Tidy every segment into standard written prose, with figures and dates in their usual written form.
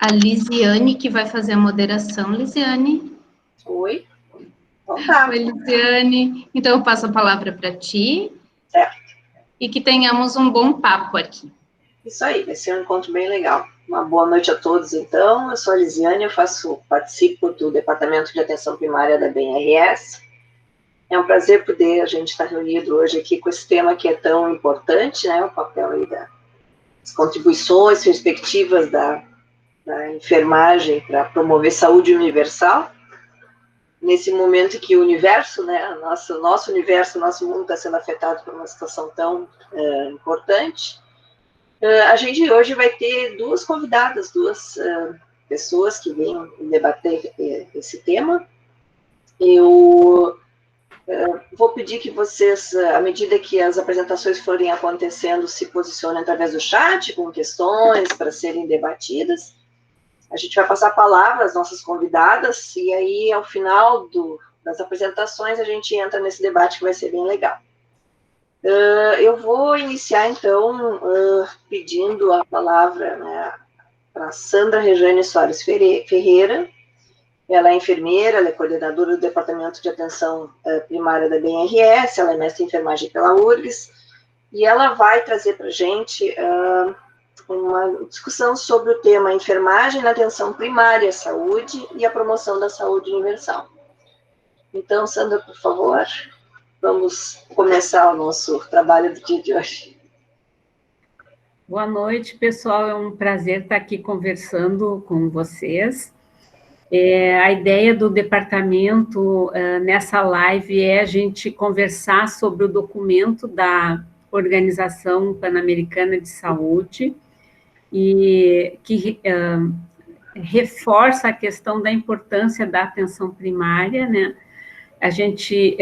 a Lisiane, que vai fazer a moderação. Lisiane. Oi. Então tá. Oi, Lisiane. Então, eu passo a palavra para ti. Certo. E que tenhamos um bom papo aqui. Isso aí, vai ser um encontro bem legal. Uma boa noite a todos, então. Eu sou a Lisiane, participo do Departamento de Atenção Primária da BNRS. É um prazer poder a gente estar reunido hoje aqui com esse tema que é tão importante, né? O papel aí das contribuições, perspectivas da enfermagem para promover saúde universal. Nesse momento em que o universo, né, nosso universo, nosso mundo está sendo afetado por uma situação tão importante, a gente hoje vai ter duas convidadas, duas pessoas que vêm debater esse tema. Eu vou pedir que vocês, à medida que as apresentações forem acontecendo, se posicionem através do chat, com questões para serem debatidas. A gente vai passar a palavra às nossas convidadas, e aí, ao final das apresentações, a gente entra nesse debate que vai ser bem legal. Eu vou iniciar, então, pedindo a palavra, né, para Sandra Rejane Soares Ferreira. Ela é enfermeira, ela é coordenadora do Departamento de Atenção Primária da BNRS, ela é mestre em enfermagem pela URGS, e ela vai trazer para a gente uma discussão sobre o tema enfermagem na atenção primária à saúde e a promoção da saúde universal. Então, Sandra, por favor, vamos começar o nosso trabalho do dia de hoje. Boa noite, pessoal. É um prazer estar aqui conversando com vocês. A ideia do departamento nessa live é a gente conversar sobre o documento da Organização Pan-Americana de Saúde, e que reforça a questão da importância da atenção primária, né? A gente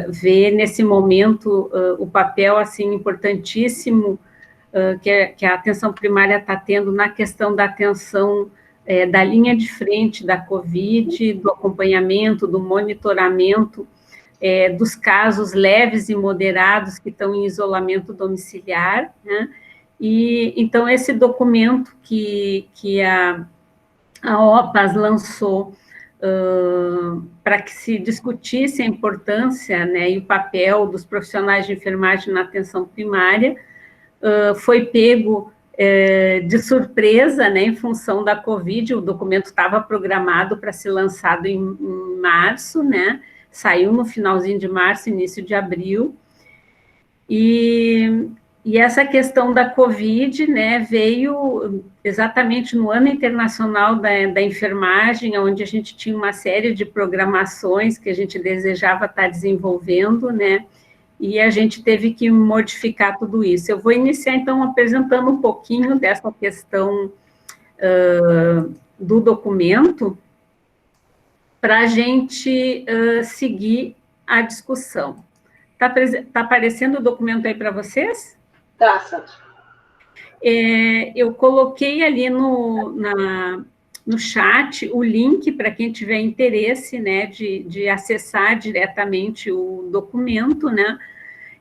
vê nesse momento o papel assim importantíssimo que a atenção primária está tendo na questão da atenção da linha de frente da COVID, do acompanhamento, do monitoramento dos casos leves e moderados que estão em isolamento domiciliar, né? E, então, esse documento que a OPAS lançou para que se discutisse a importância, né, e o papel dos profissionais de enfermagem na atenção primária, foi pego de surpresa, né, em função da Covid. O documento estava programado para ser lançado em março, né, saiu no finalzinho de março, início de abril, e essa questão da Covid, né, veio exatamente no Ano Internacional da Enfermagem, onde a gente tinha uma série de programações que a gente desejava estar desenvolvendo, né, e a gente teve que modificar tudo isso. Eu vou iniciar, então, apresentando um pouquinho dessa questão do documento, para a gente seguir a discussão. Tá aparecendo o documento aí para vocês? Tá, Sandra. Eu coloquei ali no chat o link para quem tiver interesse, né, de acessar diretamente o documento, né?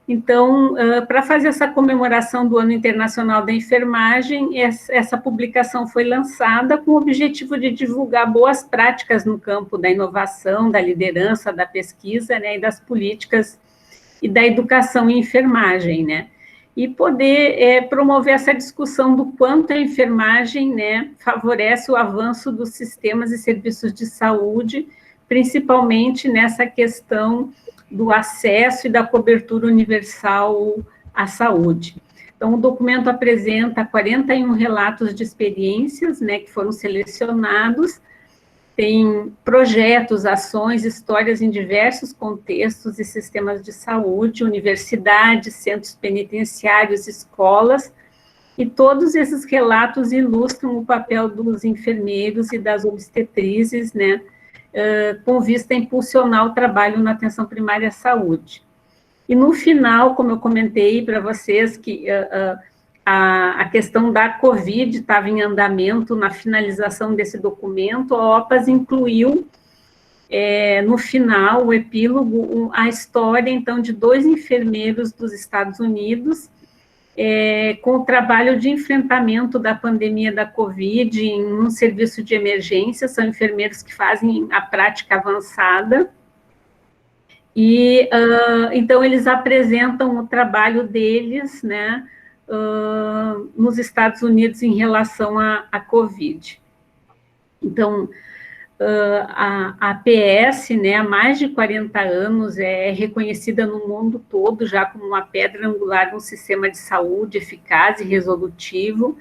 Então, para fazer essa comemoração do Ano Internacional da Enfermagem, essa publicação foi lançada com o objetivo de divulgar boas práticas no campo da inovação, da liderança, da pesquisa, né, e das políticas e da educação em enfermagem, né? E poder promover essa discussão do quanto a enfermagem, né, favorece o avanço dos sistemas e serviços de saúde, principalmente nessa questão do acesso e da cobertura universal à saúde. Então, o documento apresenta 41 relatos de experiências, né, que foram selecionados, tem projetos, ações, histórias em diversos contextos e sistemas de saúde, universidades, centros penitenciários, escolas, e todos esses relatos ilustram o papel dos enfermeiros e das obstetrizes, né, com vista a impulsionar o trabalho na atenção primária à saúde. E no final, como eu comentei para vocês, que a questão da Covid estava em andamento na finalização desse documento, a OPAS incluiu, no final, o epílogo, a história, então, de 2 enfermeiros dos Estados Unidos, com o trabalho de enfrentamento da pandemia da Covid em um serviço de emergência, são enfermeiros que fazem a prática avançada, e então eles apresentam o trabalho deles, né, nos Estados Unidos em relação à Covid. Então, a APS, né, há mais de 40 anos, é reconhecida no mundo todo já como uma pedra angular de um sistema de saúde eficaz e resolutivo.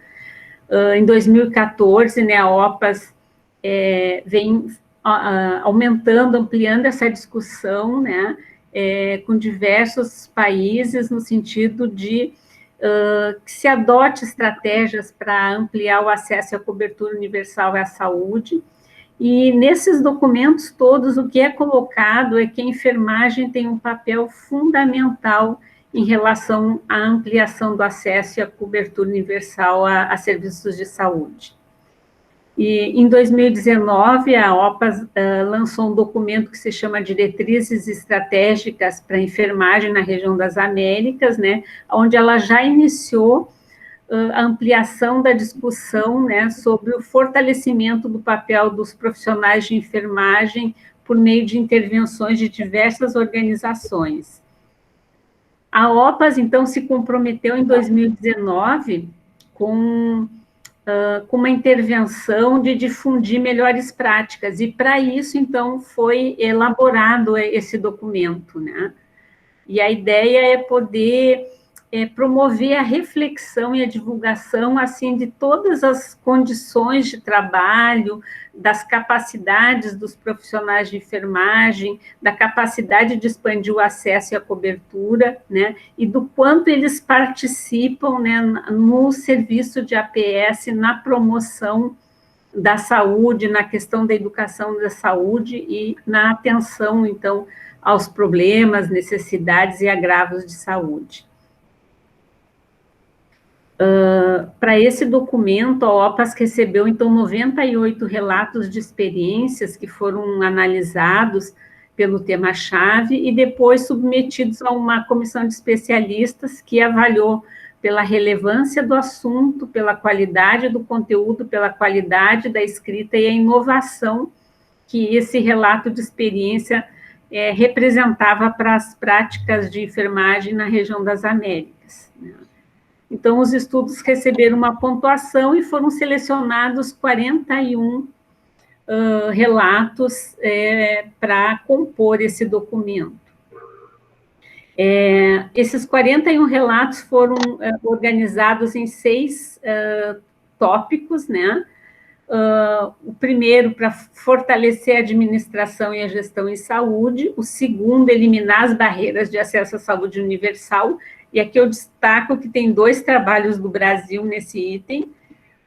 Em 2014, né, a OPAS vem aumentando, ampliando essa discussão, né, com diversos países, no sentido de que se adote estratégias para ampliar o acesso à cobertura universal à saúde. E nesses documentos todos, o que é colocado é que a enfermagem tem um papel fundamental em relação à ampliação do acesso e à cobertura universal a serviços de saúde. E em 2019, a OPAS lançou um documento que se chama Diretrizes Estratégicas para a Enfermagem na Região das Américas, né, onde ela já iniciou a ampliação da discussão, né, sobre o fortalecimento do papel dos profissionais de enfermagem por meio de intervenções de diversas organizações. A OPAS, então, se comprometeu em 2019 com uma intervenção de difundir melhores práticas, e para isso, então, foi elaborado esse documento, né? E a ideia é poder promover a reflexão e a divulgação, assim, de todas as condições de trabalho, das capacidades dos profissionais de enfermagem, da capacidade de expandir o acesso e a cobertura, né, e do quanto eles participam, né, no serviço de APS, na promoção da saúde, na questão da educação da saúde e na atenção, então, aos problemas, necessidades e agravos de saúde. Para esse documento, a OPAS recebeu, então, 98 relatos de experiências que foram analisados pelo tema-chave e depois submetidos a uma comissão de especialistas que avaliou pela relevância do assunto, pela qualidade do conteúdo, pela qualidade da escrita e a inovação que esse relato de experiência representava para as práticas de enfermagem na região das Américas, né? Então, os estudos receberam uma pontuação e foram selecionados 41 relatos para compor esse documento. Esses 41 relatos foram organizados em 6 tópicos, né? O primeiro, para fortalecer a administração e a gestão em saúde. O segundo, eliminar as barreiras de acesso à saúde universal. E aqui eu destaco que tem 2 trabalhos do Brasil nesse item.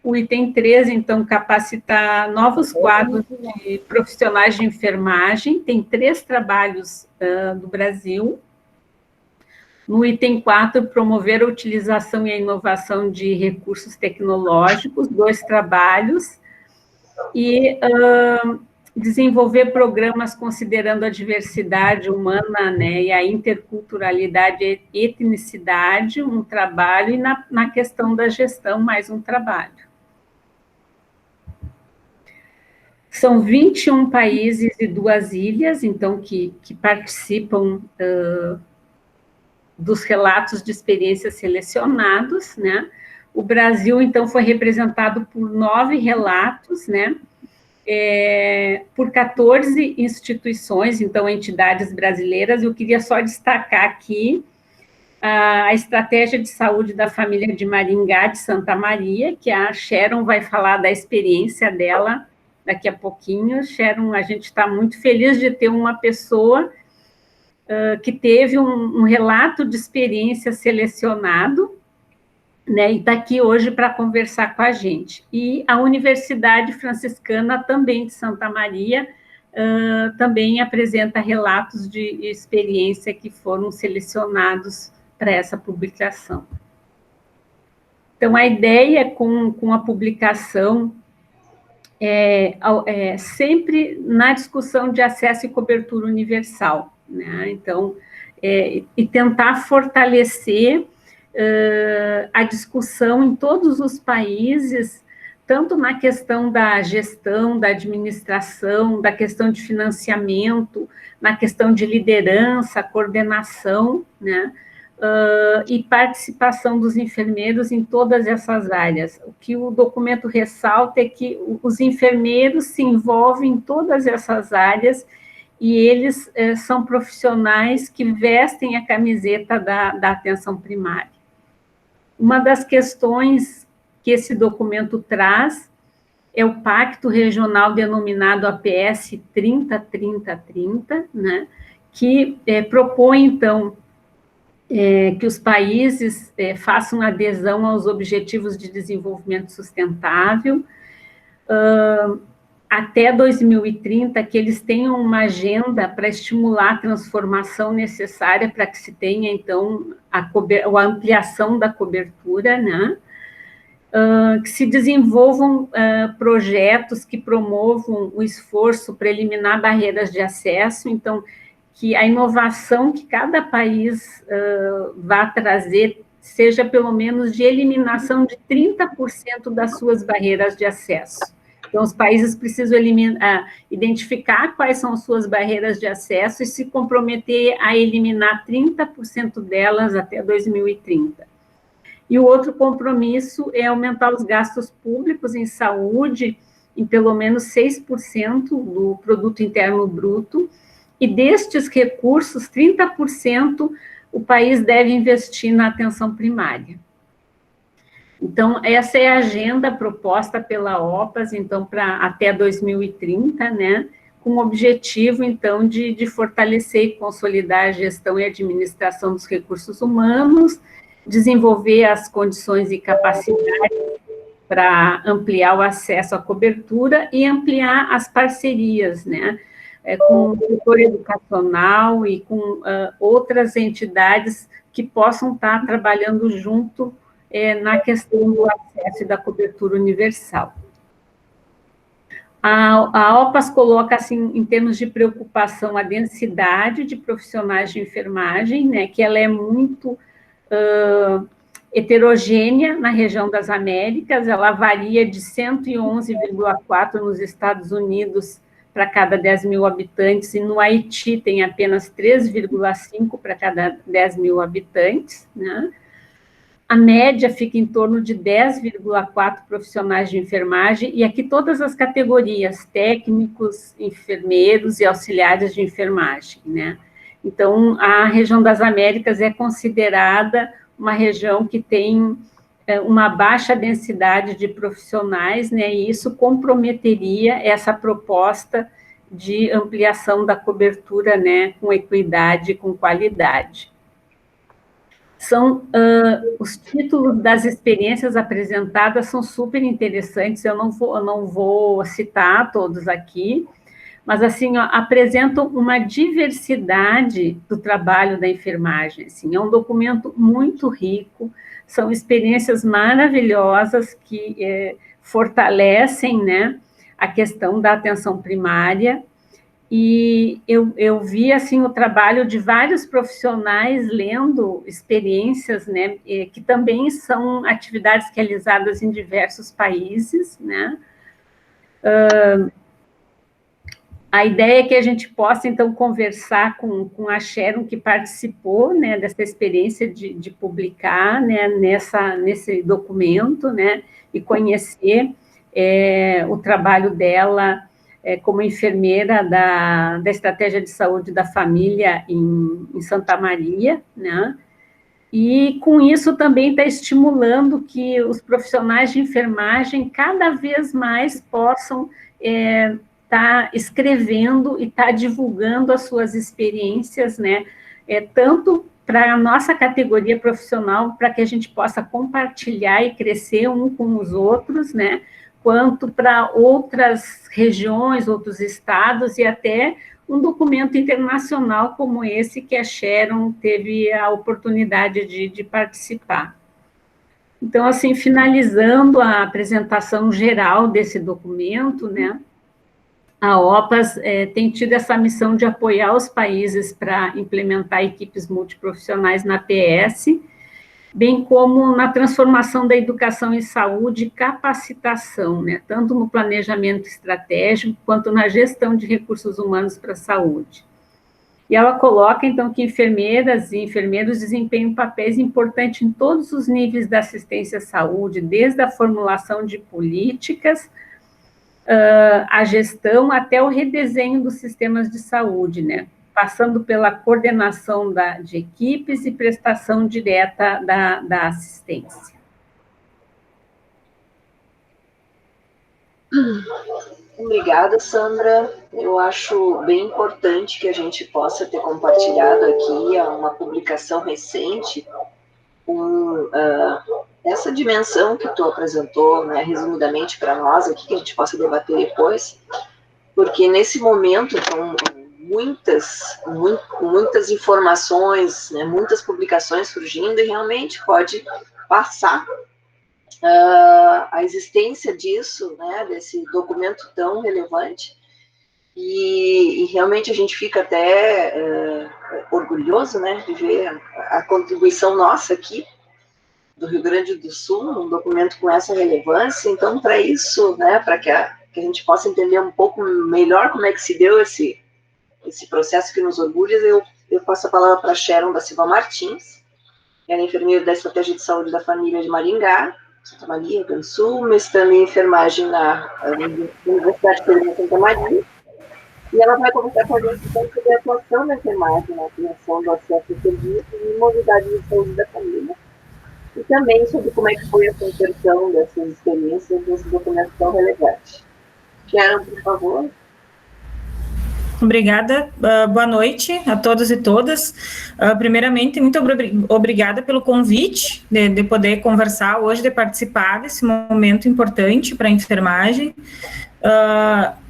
O item 3, então, capacitar novos quadros de profissionais de enfermagem. Tem 3 trabalhos do Brasil. No item 4, promover a utilização e a inovação de recursos tecnológicos, 2 trabalhos. E desenvolver programas considerando a diversidade humana, né, e a interculturalidade e etnicidade, um trabalho, e na questão da gestão, mais um trabalho. São 21 países e 2 ilhas, então, que participam dos relatos de experiências selecionados, né? O Brasil, então, foi representado por 9 relatos, né? Por 14 instituições, então, entidades brasileiras. Eu queria só destacar aqui a Estratégia de Saúde da Família de Maringá, de Santa Maria, que a Sharon vai falar da experiência dela daqui a pouquinho. Sharon, a gente está muito feliz de ter uma pessoa que teve um relato de experiência selecionado, né, e está aqui hoje para conversar com a gente. E a Universidade Franciscana, também de Santa Maria, também apresenta relatos de experiência que foram selecionados para essa publicação. Então, a ideia com a publicação sempre na discussão de acesso e cobertura universal, né? Então, e tentar fortalecer a discussão em todos os países, tanto na questão da gestão, da administração, da questão de financiamento, na questão de liderança, coordenação, né? E participação dos enfermeiros em todas essas áreas. O que o documento ressalta é que os enfermeiros se envolvem em todas essas áreas e eles são profissionais que vestem a camiseta da atenção primária. Uma das questões que esse documento traz é o pacto regional denominado APS 30-30-30, né, que propõe, então, que os países façam adesão aos Objetivos de Desenvolvimento Sustentável, até 2030, que eles tenham uma agenda para estimular a transformação necessária para que se tenha, então, a ampliação da cobertura, né? Que se desenvolvam projetos que promovam o esforço para eliminar barreiras de acesso, então, que a inovação que cada país vá trazer seja, pelo menos, de eliminação de 30% das suas barreiras de acesso. Então, os países precisam identificar quais são as suas barreiras de acesso e se comprometer a eliminar 30% delas até 2030. E o outro compromisso é aumentar os gastos públicos em saúde em pelo menos 6% do produto interno bruto, e destes recursos, 30% o país deve investir na atenção primária. Então, essa é a agenda proposta pela OPAS, então, para até 2030, né, com o objetivo, então, de fortalecer e consolidar a gestão e administração dos recursos humanos, desenvolver as condições e capacidades para ampliar o acesso à cobertura e ampliar as parcerias, né, com o setor educacional e com outras entidades que possam estar trabalhando junto na questão do acesso e da cobertura universal. A OPAS coloca, assim, em termos de preocupação, a densidade de profissionais de enfermagem, né, que ela é muito heterogênea na região das Américas, ela varia de 111,4 nos Estados Unidos para cada 10 mil habitantes, e no Haiti tem apenas 3,5 para cada 10 mil habitantes, né? A média fica em torno de 10,4 profissionais de enfermagem, e aqui todas as categorias, técnicos, enfermeiros e auxiliares de enfermagem, né? Então, a região das Américas é considerada uma região que tem uma baixa densidade de profissionais, né, e isso comprometeria essa proposta de ampliação da cobertura, né, com equidade e com qualidade. São os títulos das experiências apresentadas são super interessantes, eu não vou citar todos aqui, mas, assim, apresentam uma diversidade do trabalho da enfermagem, assim, é um documento muito rico, são experiências maravilhosas que fortalecem, né, a questão da atenção primária, e eu vi, assim, o trabalho de vários profissionais lendo experiências, né, que também são atividades realizadas em diversos países, né. A ideia é que a gente possa, então, conversar com a Sharon, que participou, né, dessa experiência de publicar, né, nesse documento, né, e conhecer o trabalho dela como enfermeira da Estratégia de Saúde da Família em Santa Maria, né, e, com isso, também está estimulando que os profissionais de enfermagem cada vez mais possam está escrevendo e está divulgando as suas experiências, né, tanto para a nossa categoria profissional, para que a gente possa compartilhar e crescer um com os outros, né, quanto para outras regiões, outros estados, e até um documento internacional como esse que a Sharon teve a oportunidade de participar. Então, assim, finalizando a apresentação geral desse documento, né, a OPAS tem tido essa missão de apoiar os países para implementar equipes multiprofissionais na APS, bem como na transformação da educação em saúde e capacitação, né, tanto no planejamento estratégico quanto na gestão de recursos humanos para a saúde. E ela coloca, então, que enfermeiras e enfermeiros desempenham papéis importantes em todos os níveis da assistência à saúde, desde a formulação de políticas, a gestão, até o redesenho dos sistemas de saúde, né, passando pela coordenação de equipes e prestação direta da assistência. Obrigada, Sandra. Eu acho bem importante que a gente possa ter compartilhado aqui uma publicação recente com essa dimensão que tu apresentou, né, resumidamente para nós aqui, que a gente possa debater depois, porque nesse momento, com muitas informações, né, muitas publicações surgindo, e realmente pode passar a existência disso, né, desse documento tão relevante, e realmente a gente fica até orgulhoso, né, de ver a contribuição nossa aqui, do Rio Grande do Sul, um documento com essa relevância. Então, para isso, né, para que a gente possa entender um pouco melhor como é que se deu esse processo que nos orgulha, eu passo a palavra para Sharon da Silva Martins. Ela é enfermeira da Estratégia de Saúde da Família de Maringá, Santa Maria, Rio Grande do Sul, mestrando em enfermagem na Universidade Federal de Santa Maria. E ela vai conversar com a gente sobre a atuação da enfermagem na criação do acesso a serviços e mobilidade de saúde da família. E também sobre como é que foi a conversão dessas experiências nesse documento tão relevante. Sharon, por favor. Obrigada, boa noite a todos e todas. Primeiramente, muito obrigada pelo convite de poder conversar hoje, de participar desse momento importante para a enfermagem.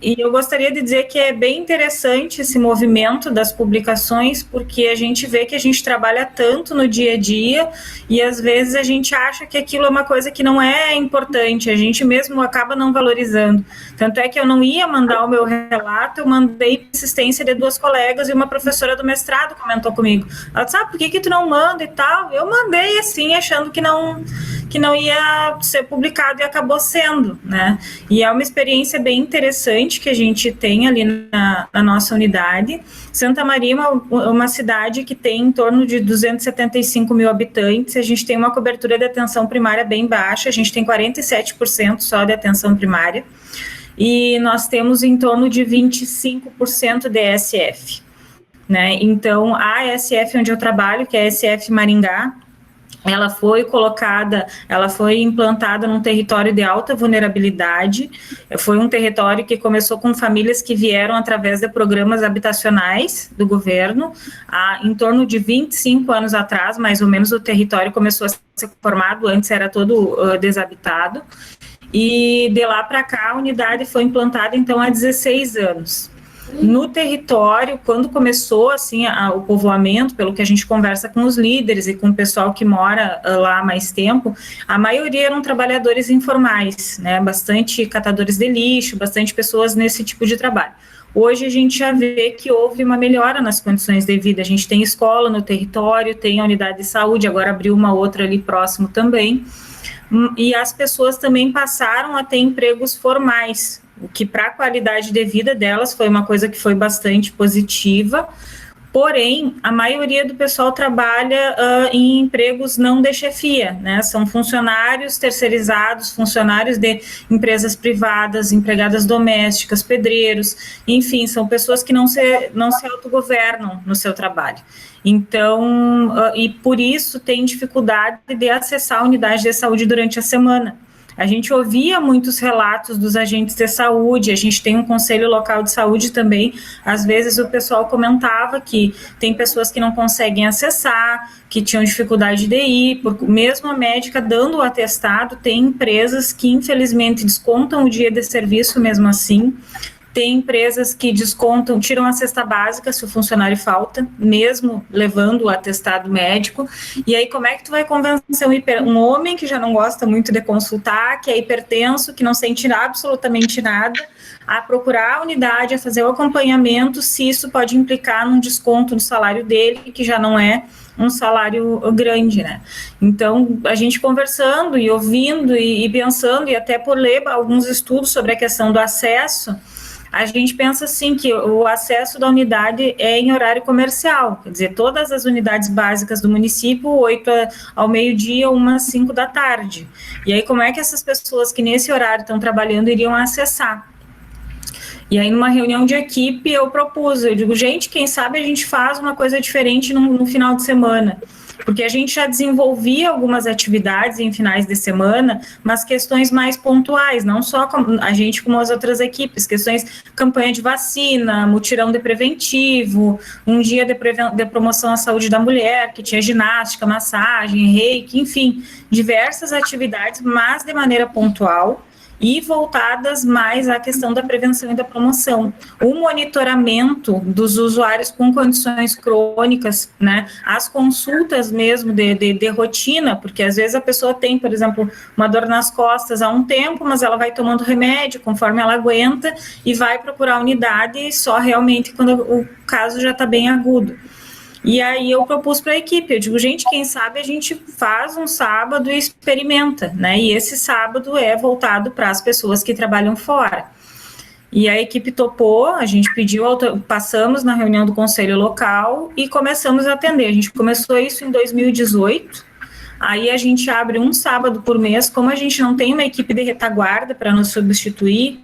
E eu gostaria de dizer que é bem interessante esse movimento das publicações, porque a gente vê que a gente trabalha tanto no dia a dia e às vezes a gente acha que aquilo é uma coisa que não é importante, a gente mesmo acaba não valorizando. Tanto é que eu não ia mandar o meu relato, eu mandei assistência de 2 colegas e uma professora do mestrado comentou comigo. Ela disse, por que tu não manda e tal? Eu mandei assim, achando que não ia ser publicado e acabou sendo, né? E é uma experiência bem interessante que a gente tem ali na nossa unidade. Santa Maria é uma cidade que tem em torno de 275 mil habitantes, a gente tem uma cobertura de atenção primária bem baixa, a gente tem 47% só de atenção primária, e nós temos em torno de 25% de ESF, né? Então, a ESF onde eu trabalho, que é a ESF Maringá, ela foi implantada num território de alta vulnerabilidade, foi um território que começou com famílias que vieram através de programas habitacionais do governo, em torno de 25 anos atrás, mais ou menos, o território começou a ser formado, antes era todo desabitado, e de lá para cá a unidade foi implantada, então, há 16 anos. No território, quando começou assim o povoamento, pelo que a gente conversa com os líderes e com o pessoal que mora lá há mais tempo, a maioria eram trabalhadores informais, né, bastante catadores de lixo, bastante pessoas nesse tipo de trabalho. Hoje a gente já vê que houve uma melhora nas condições de vida, a gente tem escola no território, tem a unidade de saúde, agora abriu uma outra ali próximo também, e as pessoas também passaram a ter empregos formais, o que para a qualidade de vida delas foi uma coisa que foi bastante positiva, porém, a maioria do pessoal trabalha em empregos não de chefia, né, são funcionários terceirizados, funcionários de empresas privadas, empregadas domésticas, pedreiros, enfim, são pessoas que não se autogovernam no seu trabalho. Então, e por isso tem dificuldade de acessar a unidade de saúde durante a semana. A gente ouvia muitos relatos dos agentes de saúde, a gente tem um conselho local de saúde também, às vezes o pessoal comentava que tem pessoas que não conseguem acessar, que tinham dificuldade de ir, mesmo a médica dando o atestado, tem empresas que infelizmente descontam o dia de serviço mesmo assim, tem empresas que descontam, tiram a cesta básica se o funcionário falta, mesmo levando o atestado médico. E aí, como é que tu vai convencer um homem que já não gosta muito de consultar, que é hipertenso, que não sente absolutamente nada, a procurar a unidade, a fazer o acompanhamento, se isso pode implicar num desconto no salário dele, que já não é um salário grande, né? Então, a gente conversando e ouvindo e pensando, e até por ler alguns estudos sobre a questão do acesso, a gente pensa assim que o acesso da unidade é em horário comercial, quer dizer, todas as unidades básicas do município, 8 ao meio-dia, 1 às 5 da tarde. E aí, como é que essas pessoas que nesse horário estão trabalhando iriam acessar? E aí, numa reunião de equipe, eu digo, gente, quem sabe a gente faz uma coisa diferente no final de semana, porque a gente já desenvolvia algumas atividades em finais de semana, mas questões mais pontuais, não só a gente como as outras equipes, questões, campanha de vacina, mutirão de preventivo, um dia de promoção à saúde da mulher, que tinha ginástica, massagem, reiki, enfim, diversas atividades, mas de maneira pontual, e voltadas mais à questão da prevenção e da promoção. O monitoramento dos usuários com condições crônicas, né, as consultas mesmo de rotina, porque às vezes a pessoa tem, por exemplo, uma dor nas costas há um tempo, mas ela vai tomando remédio conforme ela aguenta e vai procurar a unidade só realmente quando o caso já está bem agudo. E aí eu propus para a equipe, eu digo, gente, quem sabe a gente faz um sábado e experimenta, né? E esse sábado é voltado para as pessoas que trabalham fora. E a equipe topou, a gente pediu, passamos na reunião do conselho local e começamos a atender. A gente começou isso em 2018, aí a gente abre um sábado por mês, como a gente não tem uma equipe de retaguarda para nos substituir,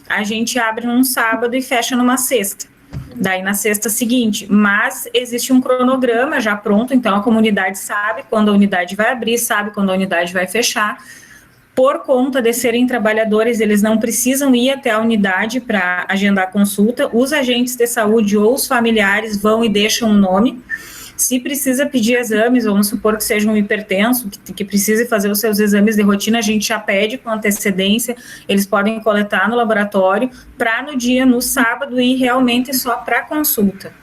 a gente abre num sábado e fecha numa sexta. Daí na sexta seguinte, mas existe um cronograma já pronto, então a comunidade sabe quando a unidade vai abrir, sabe quando a unidade vai fechar. Por conta de serem trabalhadores, eles não precisam ir até a unidade para agendar consulta, os agentes de saúde ou os familiares vão e deixam um nome. Se precisa pedir exames, vamos supor que seja um hipertenso, que precise fazer os seus exames de rotina, a gente já pede com antecedência, eles podem coletar no laboratório, para no sábado, ir realmente só para consulta.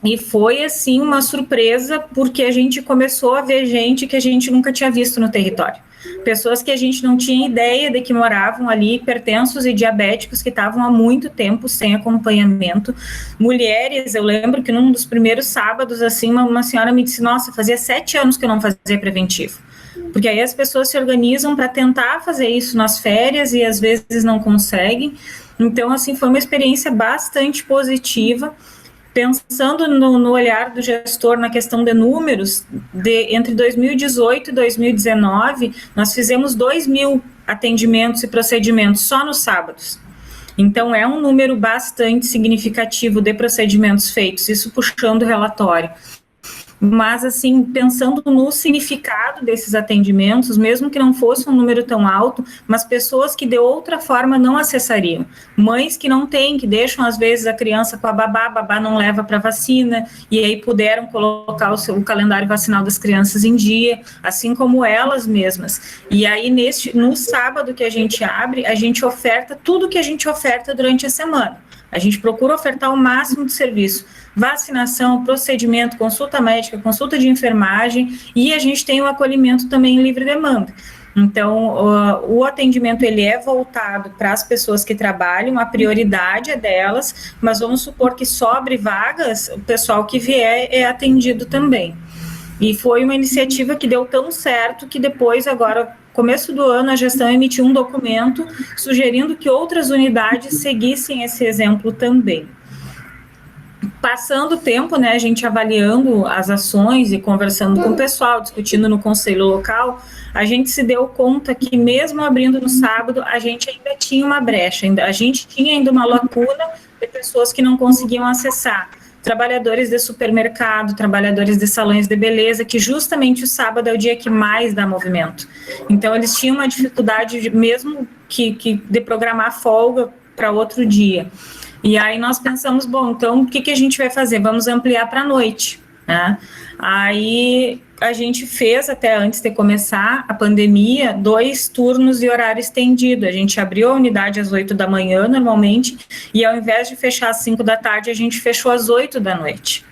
E foi, assim, uma surpresa, porque a gente começou a ver gente que a gente nunca tinha visto no território. Pessoas que a gente não tinha ideia de que moravam ali, hipertensos e diabéticos que estavam há muito tempo sem acompanhamento. Mulheres, eu lembro que num dos primeiros sábados, assim, uma senhora me disse, nossa, fazia 7 anos que eu não fazia preventivo. Porque aí as pessoas se organizam para tentar fazer isso nas férias e às vezes não conseguem. Então, assim, foi uma experiência bastante positiva. Pensando no olhar do gestor na questão de números, entre 2018 e 2019, nós fizemos 2.000 atendimentos e procedimentos só nos sábados. Então, é um número bastante significativo de procedimentos feitos, isso puxando o relatório. Mas, assim, pensando no significado desses atendimentos, mesmo que não fosse um número tão alto, mas pessoas que de outra forma não acessariam. Mães que não têm, que deixam às vezes a criança com a babá não leva para vacina, e aí puderam colocar o calendário vacinal das crianças em dia, assim como elas mesmas. E aí, no sábado que a gente abre, a gente oferta tudo que a gente oferta durante a semana. A gente procura ofertar o máximo de serviço. Vacinação, procedimento, consulta médica, consulta de enfermagem, e a gente tem o acolhimento também em livre demanda. Então, o atendimento ele é voltado para as pessoas que trabalham, a prioridade é delas, mas vamos supor que sobre vagas, o pessoal que vier é atendido também. E foi uma iniciativa que deu tão certo que depois, agora, começo do ano, a gestão emitiu um documento sugerindo que outras unidades seguissem esse exemplo também. Passando o tempo, né, a gente avaliando as ações e conversando com o pessoal, discutindo no conselho local, a gente se deu conta que mesmo abrindo no sábado, a gente ainda tinha uma brecha, a gente tinha ainda uma lacuna de pessoas que não conseguiam acessar. Trabalhadores de supermercado, trabalhadores de salões de beleza, que justamente o sábado é o dia que mais dá movimento. Então, eles tinham uma dificuldade, mesmo que de programar folga para outro dia. E aí nós pensamos, bom, então o que a gente vai fazer? Vamos ampliar para a noite. né? Aí a gente fez, até antes de começar a pandemia, 2 turnos de horário estendido. A gente abriu a unidade às 8 da manhã, normalmente, e ao invés de fechar às 5 da tarde, a gente fechou às 8 da noite,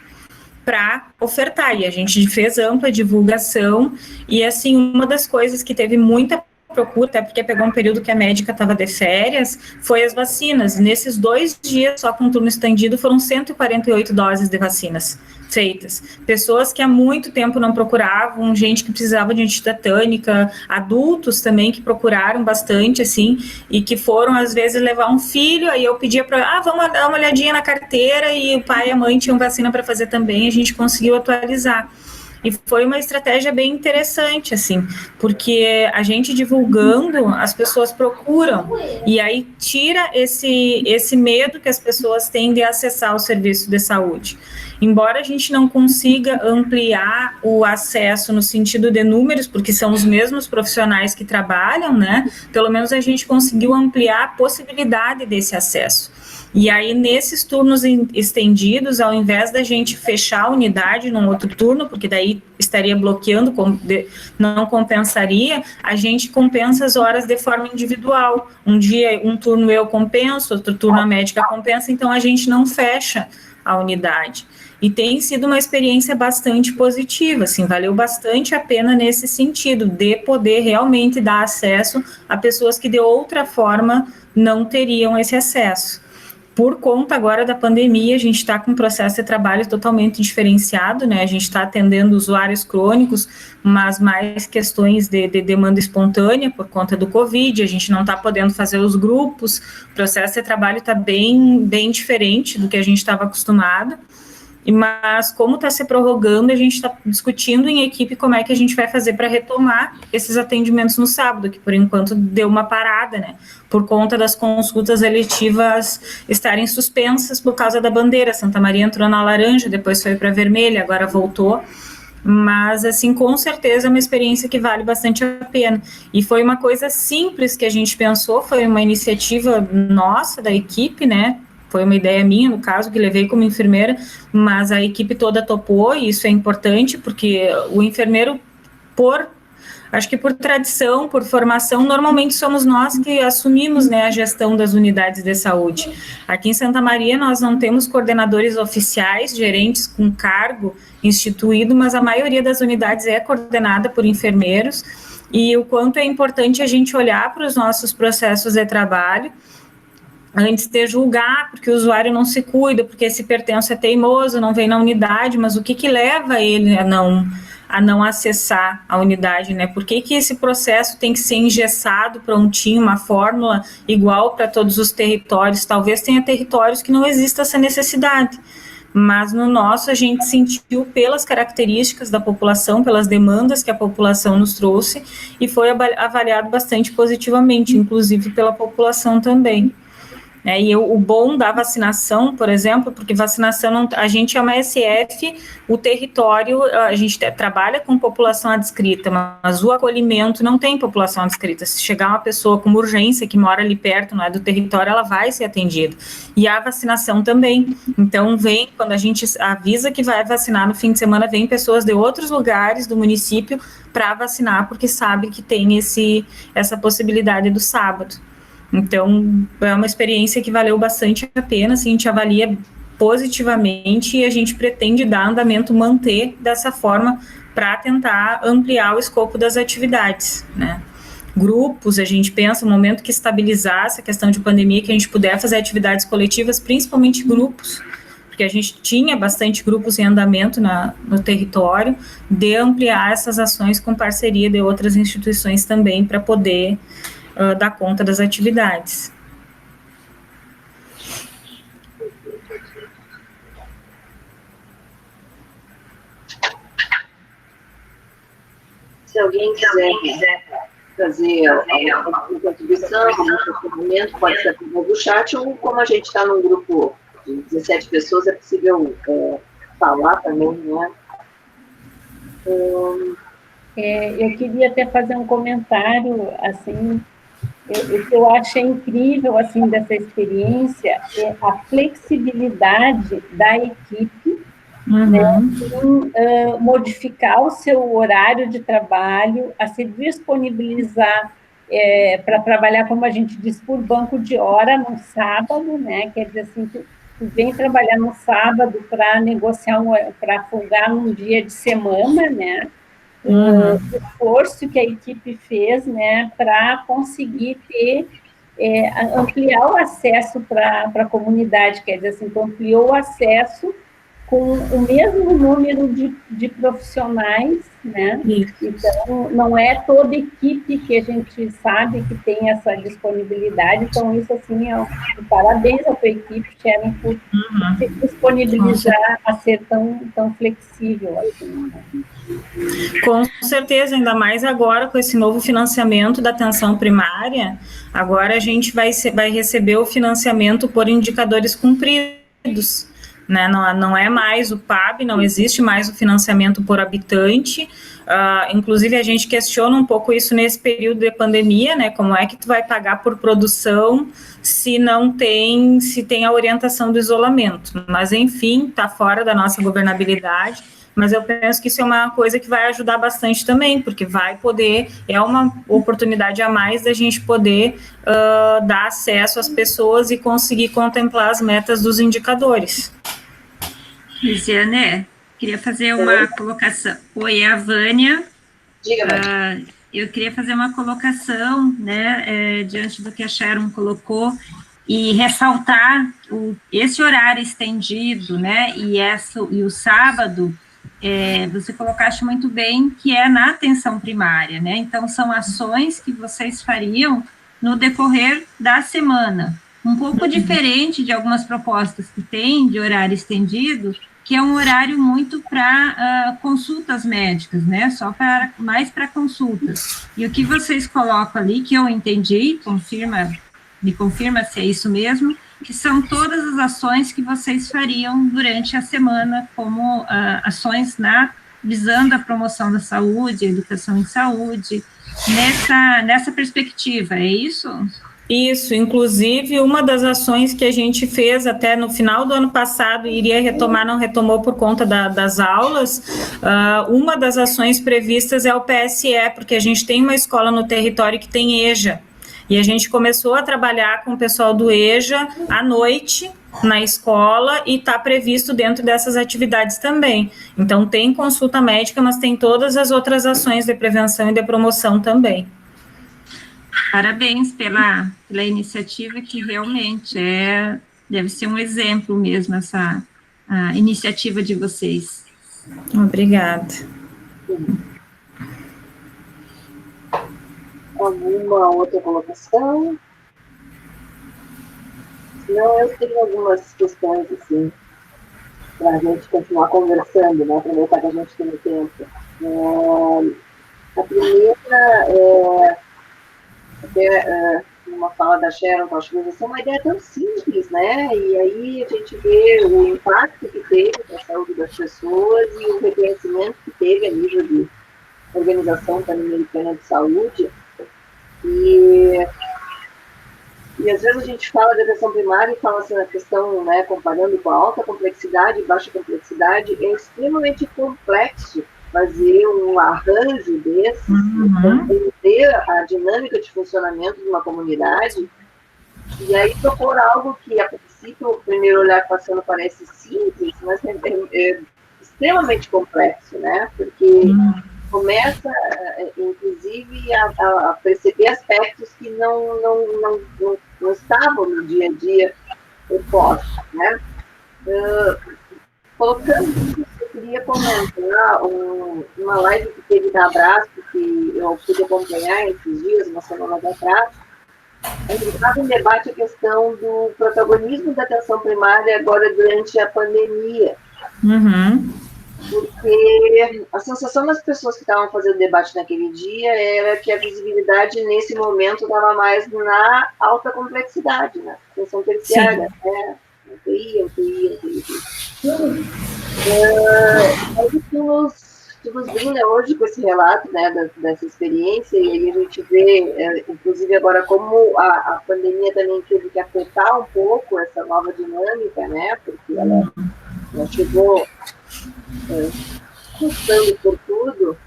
para ofertar. E a gente fez ampla divulgação, e assim, uma das coisas que teve muita procura, até porque pegou um período que a médica estava de férias, foi as vacinas. Nesses 2 dias, só com turno estendido, foram 148 doses de vacinas feitas. Pessoas que há muito tempo não procuravam, gente que precisava de antitetânica, adultos também que procuraram bastante, assim, e que foram, às vezes, levar um filho, aí eu pedia para, vamos dar uma olhadinha na carteira, e o pai e a mãe tinham vacina para fazer também, a gente conseguiu atualizar. E foi uma estratégia bem interessante, assim, porque a gente divulgando, as pessoas procuram, e aí tira esse medo que as pessoas têm de acessar o serviço de saúde. Embora a gente não consiga ampliar o acesso no sentido de números, porque são os mesmos profissionais que trabalham, né? Pelo menos a gente conseguiu ampliar a possibilidade desse acesso. E aí, nesses turnos estendidos, ao invés da gente fechar a unidade num outro turno, porque daí estaria bloqueando, não compensaria, a gente compensa as horas de forma individual. Um dia, um turno eu compenso, outro turno a médica compensa, então a gente não fecha a unidade. E tem sido uma experiência bastante positiva, assim, valeu bastante a pena nesse sentido, de poder realmente dar acesso a pessoas que de outra forma não teriam esse acesso. Por conta agora da pandemia, a gente está com um processo de trabalho totalmente diferenciado, né? A gente está atendendo usuários crônicos, mas mais questões de demanda espontânea por conta do Covid, a gente não está podendo fazer os grupos, o processo de trabalho está bem diferente do que a gente estava acostumado. Mas como está se prorrogando, a gente está discutindo em equipe como é que a gente vai fazer para retomar esses atendimentos no sábado, que por enquanto deu uma parada, né? Por conta das consultas eletivas estarem suspensas por causa da bandeira. Santa Maria entrou na laranja, depois foi para vermelha, agora voltou. Mas, assim, com certeza é uma experiência que vale bastante a pena. E foi uma coisa simples que a gente pensou, foi uma iniciativa nossa, da equipe, né? Foi uma ideia minha, no caso, que levei como enfermeira, mas a equipe toda topou, e isso é importante, porque o enfermeiro, acho que por tradição, por formação, normalmente somos nós que assumimos, né, a gestão das unidades de saúde. Aqui em Santa Maria nós não temos coordenadores oficiais, gerentes com cargo instituído, mas a maioria das unidades é coordenada por enfermeiros, e o quanto é importante a gente olhar para os nossos processos de trabalho, antes de julgar, porque o usuário não se cuida, porque esse pertenço é teimoso, não vem na unidade, mas o que leva ele a não acessar a unidade, né? Por que esse processo tem que ser engessado, prontinho, uma fórmula igual para todos os territórios? Talvez tenha territórios que não exista essa necessidade, mas no nosso a gente sentiu pelas características da população, pelas demandas que a população nos trouxe, e foi avaliado bastante positivamente, inclusive pela população também. E o bom da vacinação, por exemplo, porque vacinação, a gente é uma SF, o território, a gente trabalha com população adscrita, mas o acolhimento não tem população adscrita. Se chegar uma pessoa com uma urgência que mora ali perto, não é do território, ela vai ser atendida. E a vacinação também. Então, quando a gente avisa que vai vacinar no fim de semana, vem pessoas de outros lugares do município para vacinar, porque sabe que tem essa possibilidade do sábado. Então, é uma experiência que valeu bastante a pena, assim, a gente avalia positivamente e a gente pretende dar andamento, manter dessa forma para tentar ampliar o escopo das atividades, né? Grupos, a gente pensa, no momento que estabilizar essa questão de pandemia, que a gente puder fazer atividades coletivas, principalmente grupos, porque a gente tinha bastante grupos em andamento no território, de ampliar essas ações com parceria de outras instituições também, para poder dar conta das atividades. Se alguém quiser fazer alguma contribuição, algum momento, pode ser através do chat, ou como a gente está num grupo de 17 pessoas, é possível falar também, né? Eu queria até fazer um comentário, assim, o que eu achei incrível, assim, dessa experiência é a flexibilidade da equipe né, modificar o seu horário de trabalho, a se disponibilizar para trabalhar, como a gente diz, por banco de hora no sábado, né? Quer dizer assim, tu vem trabalhar no sábado para negociar, para folgar num dia de semana, né? O esforço que a equipe fez, né, para conseguir ter, ampliar o acesso para a comunidade, quer dizer assim, ampliou o acesso com o mesmo número de profissionais, né? Então, não é toda equipe que a gente sabe que tem essa disponibilidade, então isso, assim, parabéns à tua equipe, Sharon, por se disponibilizar a ser tão flexível, assim, né? Com certeza, ainda mais agora com esse novo financiamento da atenção primária, agora a gente vai receber o financiamento por indicadores cumpridos, né? Não é mais o PAB, não existe mais o financiamento por habitante. Inclusive a gente questiona um pouco isso nesse período de pandemia, né? Como é que tu vai pagar por produção se tem a orientação do isolamento? Mas enfim, está fora da nossa governabilidade. Mas eu penso que isso é uma coisa que vai ajudar bastante também, porque é uma oportunidade a mais da gente poder dar acesso às pessoas e conseguir contemplar as metas dos indicadores. Lisiane, queria fazer uma colocação. Oi, a Vânia. Diga, eu queria fazer uma colocação, né, diante do que a Sharon colocou, e ressaltar esse horário estendido, né, e o sábado, você colocaste muito bem que é na atenção primária, né? Então, são ações que vocês fariam no decorrer da semana, um pouco diferente de algumas propostas que tem de horário estendido, que é um horário muito para consultas médicas, né? Mais para consultas. E o que vocês colocam ali, que eu entendi, me confirma se é isso mesmo, que são todas as ações que vocês fariam durante a semana, como ações visando a promoção da saúde, a educação em saúde, nessa perspectiva, é isso? Isso, inclusive, uma das ações que a gente fez até no final do ano passado, iria retomar, não retomou por conta das aulas, uma das ações previstas é o PSE, porque a gente tem uma escola no território que tem EJA, e a gente começou a trabalhar com o pessoal do EJA à noite na escola e está previsto dentro dessas atividades também. Então, tem consulta médica, mas tem todas as outras ações de prevenção e de promoção também. Parabéns pela iniciativa, que realmente deve ser um exemplo mesmo, essa iniciativa de vocês. Obrigada. Alguma outra colocação? Não, eu tenho algumas questões, assim, para a gente continuar conversando, né, aproveitar que a gente tem tempo. A primeira uma fala da Sharon, que eu acho que é uma ideia tão simples, né, e aí a gente vê o impacto que teve na saúde das pessoas e o reconhecimento que teve a nível de Organização Pan-Americana de Saúde. E às vezes a gente fala de atenção primária e fala assim, a questão, né, comparando com a alta complexidade e baixa complexidade, é extremamente complexo fazer um arranjo desse, entender a dinâmica de funcionamento de uma comunidade, e aí propor algo que, a princípio, o primeiro olhar passando parece simples, mas é extremamente complexo, né, porque começa, inclusive, a perceber aspectos que não estavam no dia a dia postos, né? Colocando isso, eu queria comentar uma live que teve da Abraço, que eu pude acompanhar esses dias, uma semana atrás, onde estava em debate a questão do protagonismo da atenção primária agora durante a pandemia. Porque a sensação das pessoas que estavam fazendo debate naquele dia era que a visibilidade nesse momento estava mais na alta complexidade, na atenção terciária, né? UTI. A gente nos brinda hoje com esse relato, né, dessa experiência, e aí a gente vê, inclusive agora, como a pandemia também teve que afetar um pouco essa nova dinâmica, né, porque ela chegou Passando por tudo,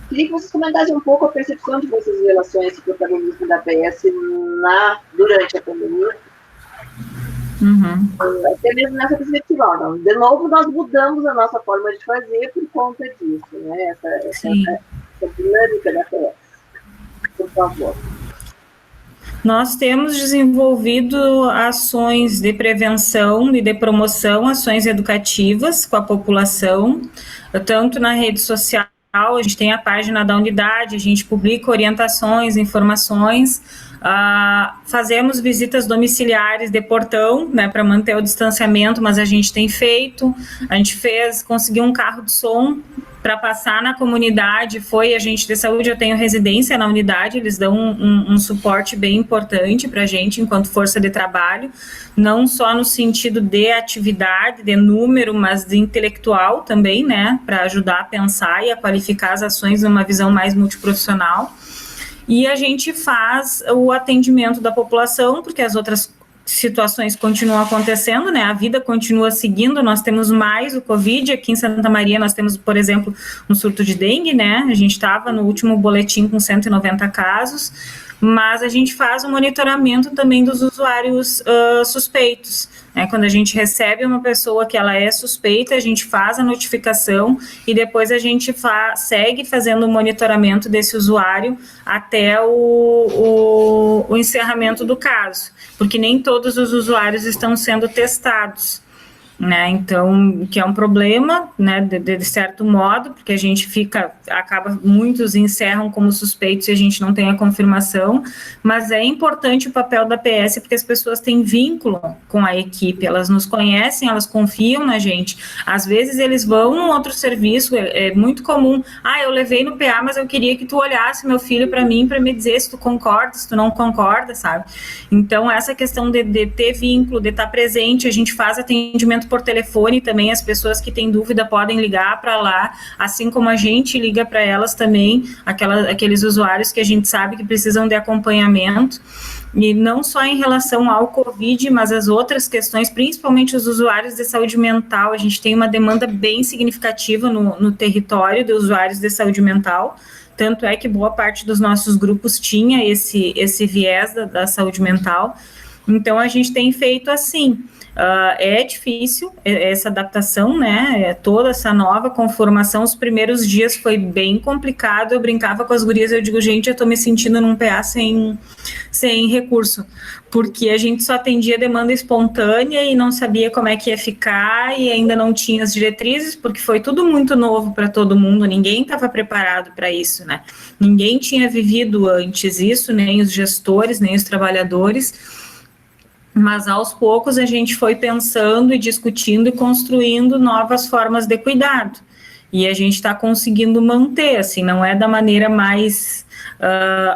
queria que vocês comentassem um pouco a percepção de vocês em relação a esse protagonismo da PS durante a pandemia. Até mesmo nessa perspectiva, não. De novo, nós mudamos a nossa forma de fazer por conta disso, né? Essa dinâmica da PS. Por favor. Nós temos desenvolvido ações de prevenção e de promoção, ações educativas com a população, tanto na rede social, a gente tem a página da unidade, a gente publica orientações, informações, fazemos visitas domiciliares de portão, né, para manter o distanciamento, mas a gente tem feito, a gente conseguiu um carro de som para passar na comunidade, foi agente de saúde, eu tenho residência na unidade, eles dão um suporte bem importante para a gente enquanto força de trabalho, não só no sentido de atividade, de número, mas de intelectual também, né, para ajudar a pensar e a qualificar as ações numa visão mais multiprofissional. E a gente faz o atendimento da população, porque as outras situações continuam acontecendo, né? A vida continua seguindo, nós temos mais o Covid, aqui em Santa Maria nós temos, por exemplo, um surto de dengue, né? A gente estava no último boletim com 190 casos, mas a gente faz o monitoramento também dos usuários suspeitos, né? Quando a gente recebe uma pessoa que ela é suspeita, a gente faz a notificação e depois a gente segue fazendo o monitoramento desse usuário até o encerramento do caso, porque nem todos os usuários estão sendo testados, né? Então, que é um problema, né, de certo modo, porque a gente muitos encerram como suspeitos e a gente não tem a confirmação, mas é importante o papel da PS, porque as pessoas têm vínculo com a equipe, elas nos conhecem, elas confiam na gente, às vezes eles vão num outro serviço, é muito comum, eu levei no PA, mas eu queria que tu olhasse meu filho para mim, para me dizer se tu concorda, se tu não concorda, sabe? Então, essa questão de ter vínculo, de estar presente, a gente faz atendimento por telefone também, as pessoas que têm dúvida podem ligar para lá, assim como a gente liga para elas também, aqueles usuários que a gente sabe que precisam de acompanhamento, e não só em relação ao Covid, mas as outras questões, principalmente os usuários de saúde mental, a gente tem uma demanda bem significativa no território de usuários de saúde mental, tanto é que boa parte dos nossos grupos tinha esse viés da saúde mental, então a gente tem feito assim. É difícil essa adaptação, né, toda essa nova conformação, os primeiros dias foi bem complicado, eu brincava com as gurias, eu digo, gente, eu tô me sentindo num PA sem recurso, porque a gente só atendia demanda espontânea e não sabia como é que ia ficar e ainda não tinha as diretrizes, porque foi tudo muito novo para todo mundo, ninguém estava preparado para isso, né, ninguém tinha vivido antes isso, nem os gestores, nem os trabalhadores, mas aos poucos a gente foi pensando e discutindo e construindo novas formas de cuidado, e a gente está conseguindo manter, assim, não é da maneira mais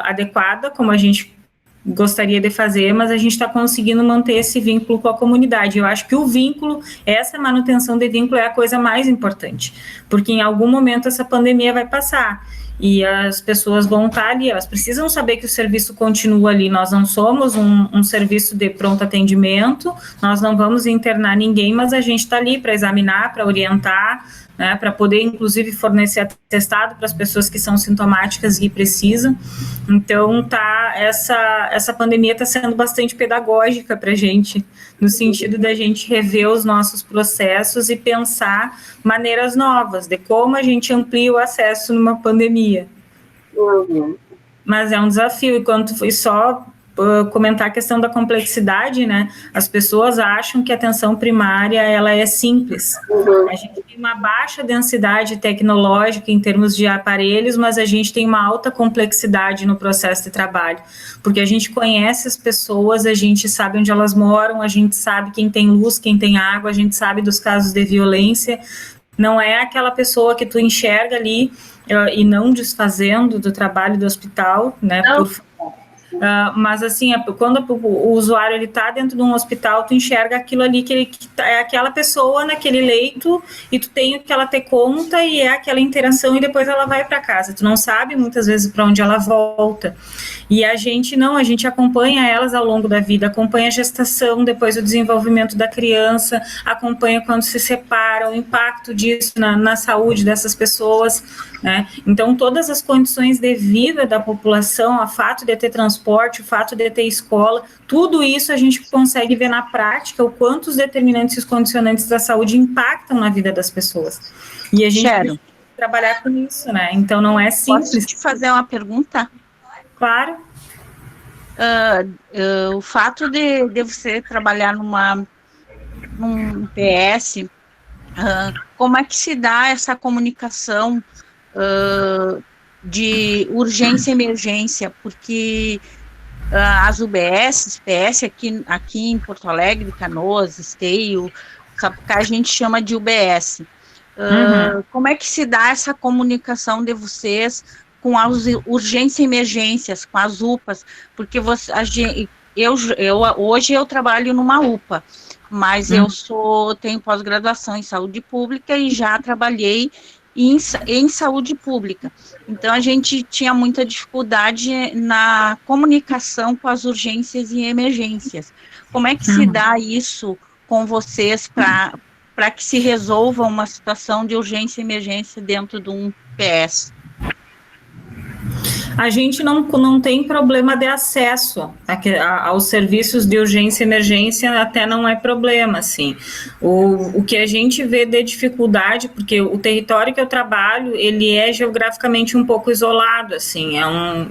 adequada como a gente gostaria de fazer, mas a gente está conseguindo manter esse vínculo com a comunidade. Eu acho que o vínculo, essa manutenção de vínculo é a coisa mais importante, porque em algum momento essa pandemia vai passar, e as pessoas vão estar ali, elas precisam saber que o serviço continua ali, nós não somos um serviço de pronto atendimento, nós não vamos internar ninguém, mas a gente está ali para examinar, para orientar, né, para poder, inclusive, fornecer atestado para as pessoas que são sintomáticas e precisam. Então, essa pandemia está sendo bastante pedagógica para a gente, no sentido da gente rever os nossos processos e pensar maneiras novas de como a gente amplia o acesso numa pandemia. Mas é um desafio, enquanto foi só comentar a questão da complexidade, né? As pessoas acham que a atenção primária ela é simples. A gente tem uma baixa densidade tecnológica em termos de aparelhos, mas a gente tem uma alta complexidade no processo de trabalho, porque a gente conhece as pessoas, a gente sabe onde elas moram, a gente sabe quem tem luz, quem tem água, a gente sabe dos casos de violência. Não é aquela pessoa que tu enxerga ali e não desfazendo do trabalho do hospital, né? Mas assim, quando o usuário ele está dentro de um hospital, tu enxerga aquilo ali que é aquela pessoa naquele leito e tu tem o que ela te conta e é aquela interação e depois ela vai para casa. Tu não sabe muitas vezes para onde ela volta. E a gente acompanha elas ao longo da vida, acompanha a gestação, depois o desenvolvimento da criança, acompanha quando se separa, o impacto disso na saúde dessas pessoas, né? Então, todas as condições de vida da população, o fato de ter transporte, o fato de ter escola, tudo isso a gente consegue ver na prática o quanto os determinantes e os condicionantes da saúde impactam na vida das pessoas. E a gente precisa trabalhar com isso, né? Então, não é simples. Posso te fazer uma pergunta? Claro. O fato de você trabalhar num PS, como é que se dá essa comunicação de urgência e emergência? Porque as UBS, PS aqui em Porto Alegre, Canoas, Esteio, Sapucaí, a gente chama de UBS. Como é que se dá essa comunicação de vocês com as urgências e emergências, com as UPAs? Porque hoje eu trabalho numa UPA, mas tenho pós-graduação em saúde pública e já trabalhei em saúde pública. Então, a gente tinha muita dificuldade na comunicação com as urgências e emergências. Como é que se dá isso com vocês para que se resolva uma situação de urgência e emergência dentro de um PS? A gente não tem problema de acesso aos serviços de urgência e emergência, até não é problema, assim. O que a gente vê de dificuldade, porque o território que eu trabalho, ele é geograficamente um pouco isolado, assim,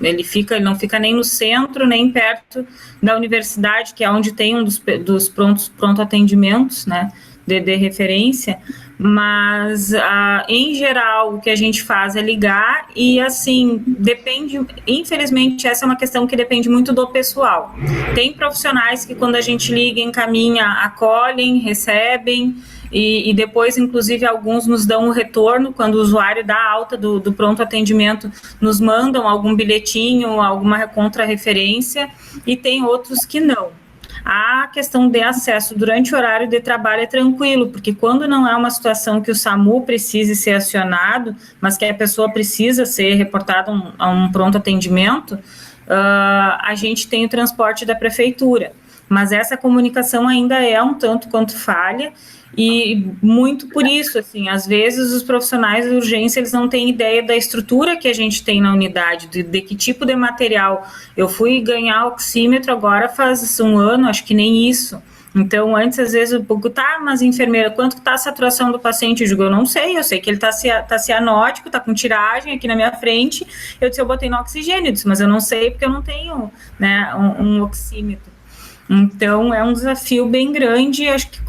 ele não fica nem no centro, nem perto da universidade, que é onde tem um dos pronto atendimentos, né, de referência, mas em geral o que a gente faz é ligar e assim, depende, infelizmente essa é uma questão que depende muito do pessoal. Tem profissionais que quando a gente liga, encaminha, acolhem, recebem e depois inclusive alguns nos dão um retorno, quando o usuário dá alta do pronto atendimento, nos mandam algum bilhetinho, alguma contra-referência, e tem outros que não. A questão de acesso durante o horário de trabalho é tranquilo, porque quando não é uma situação que o SAMU precise ser acionado, mas que a pessoa precisa ser reportada a um pronto atendimento, a gente tem o transporte da prefeitura. Mas essa comunicação ainda é um tanto quanto falha, e muito por isso, assim, às vezes os profissionais de urgência, eles não têm ideia da estrutura que a gente tem na unidade, de que tipo de material. Eu fui ganhar oxímetro agora faz um ano, acho que nem isso. Então, antes, às vezes, mas enfermeira, quanto está a saturação do paciente? Eu não sei, eu sei que ele está cianótico, está com tiragem aqui na minha frente, eu botei no oxigênio, eu disse, mas eu não sei porque eu não tenho, né, um oxímetro. Então, é um desafio bem grande, acho que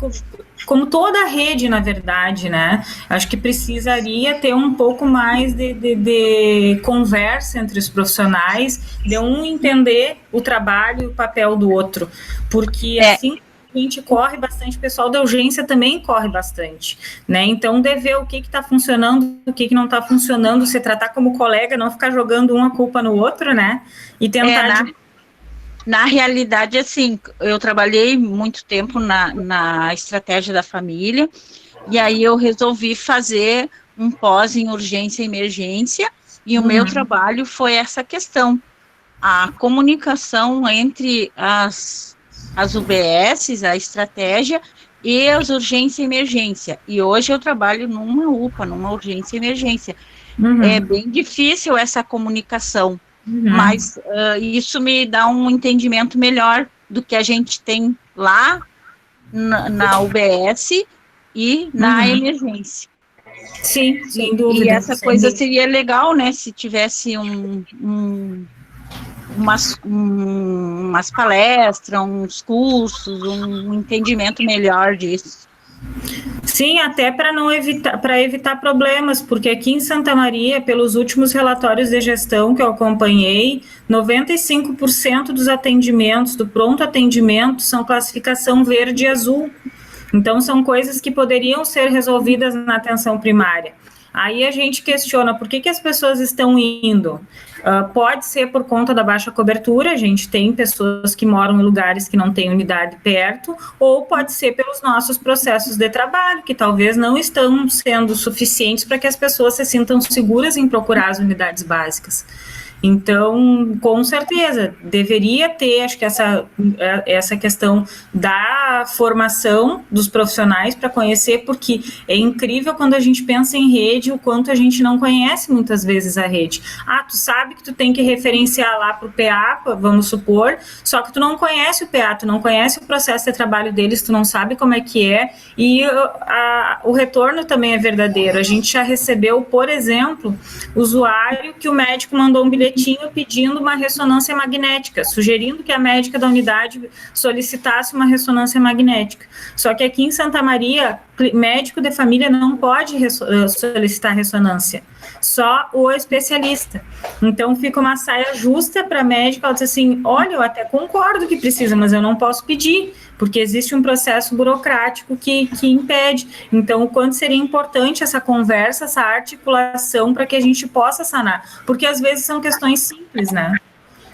como toda a rede, na verdade, né, acho que precisaria ter um pouco mais de conversa entre os profissionais, de um entender o trabalho e o papel do outro, porque assim a gente corre bastante, o pessoal da urgência também corre bastante, né, então de ver o que está funcionando, o que não está funcionando, se tratar como colega, não ficar jogando uma culpa no outro, né, e tentar... Na realidade, assim, eu trabalhei muito tempo na estratégia da família, e aí eu resolvi fazer um pós em urgência e emergência, e o meu trabalho foi essa questão, a comunicação entre as UBSs, a estratégia, e as urgência e emergência. E hoje eu trabalho numa UPA, numa urgência e emergência. É bem difícil essa comunicação. Mas isso me dá um entendimento melhor do que a gente tem lá na UBS e na emergência. Sim, sem dúvida. E essa coisa seria legal, né, se tivesse umas palestras, uns cursos, um entendimento melhor disso. Sim, até para evitar problemas, porque aqui em Santa Maria, pelos últimos relatórios de gestão que eu acompanhei, 95% dos atendimentos, do pronto atendimento, são classificação verde e azul. Então, são coisas que poderiam ser resolvidas na atenção primária. Aí a gente questiona por que as pessoas estão indo. Pode ser por conta da baixa cobertura, a gente tem pessoas que moram em lugares que não têm unidade perto, ou pode ser pelos nossos processos de trabalho, que talvez não estão sendo suficientes para que as pessoas se sintam seguras em procurar as unidades básicas. Então, com certeza, deveria ter, acho que essa questão da formação dos profissionais para conhecer, porque é incrível quando a gente pensa em rede, o quanto a gente não conhece muitas vezes a rede. Tu sabe que tu tem que referenciar lá para o PA, vamos supor, só que tu não conhece o PA, tu não conhece o processo de trabalho deles, tu não sabe como é que é, e o retorno também é verdadeiro. A gente já recebeu, por exemplo, usuário que o médico mandou um bilhete pedindo uma ressonância magnética, sugerindo que a médica da unidade solicitasse uma ressonância magnética. Só que aqui em Santa Maria, médico de família não pode solicitar ressonância, só o especialista. Então, fica uma saia justa para a médica, ela diz assim, olha, eu até concordo que precisa, mas eu não posso pedir, porque existe um processo burocrático que impede. Então, o quanto seria importante essa conversa, essa articulação, para que a gente possa sanar, porque às vezes são questões simples, né?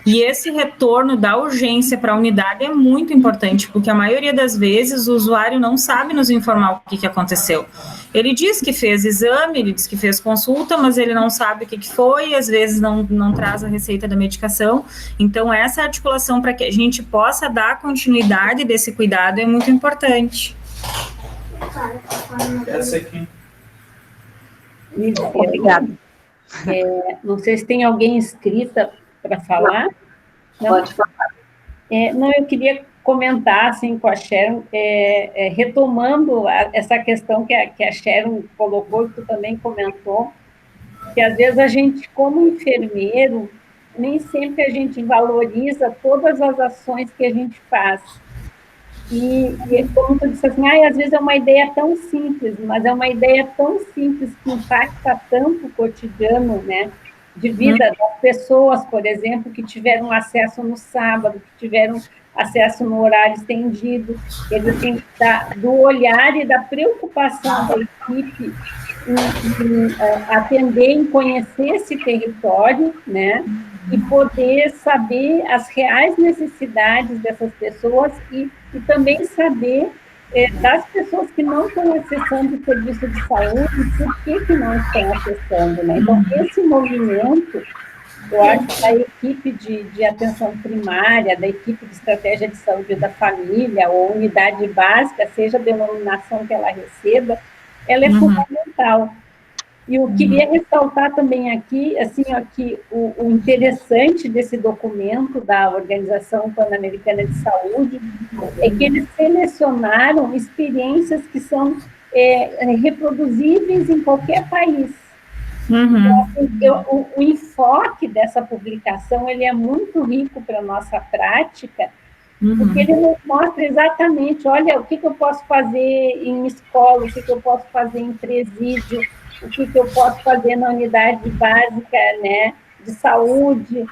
E esse retorno da urgência para a unidade é muito importante, porque a maioria das vezes o usuário não sabe nos informar o que aconteceu. Ele diz que fez exame, ele diz que fez consulta, mas ele não sabe o que foi, e às vezes não traz a receita da medicação. Então, essa articulação para que a gente possa dar continuidade desse cuidado é muito importante. Essa aqui. Obrigada. Não sei se tem alguém inscrita para falar. Não? Pode falar. Não, eu queria comentar assim, com a Sharon, retomando essa questão que a Sharon colocou, que tu também comentou, que às vezes a gente, como enfermeiro, nem sempre a gente valoriza todas as ações que a gente faz. E como tu disse assim, às vezes é uma ideia tão simples, mas é uma ideia tão simples que impacta tanto o cotidiano, né, de vida das pessoas, por exemplo, que tiveram acesso no sábado, que tiveram acesso no horário estendido, do olhar e da preocupação da equipe em atender, em conhecer esse território, né, e poder saber as reais necessidades dessas pessoas e também saber das pessoas que não estão acessando o serviço de saúde, por que não estão acessando, né? Então, esse movimento, eu acho que a equipe de atenção primária, da equipe de estratégia de saúde da família, ou unidade básica, seja a denominação que ela receba, ela é fundamental. E eu queria ressaltar também aqui, assim, que o interessante desse documento da Organização Pan-Americana de Saúde é que eles selecionaram experiências que são reproduzíveis em qualquer país. Então, assim, o enfoque dessa publicação ele é muito rico para a nossa prática, porque ele nos mostra exatamente, olha, o que eu posso fazer em escola, o que eu posso fazer em presídio, o que eu posso fazer na unidade básica, né, de saúde,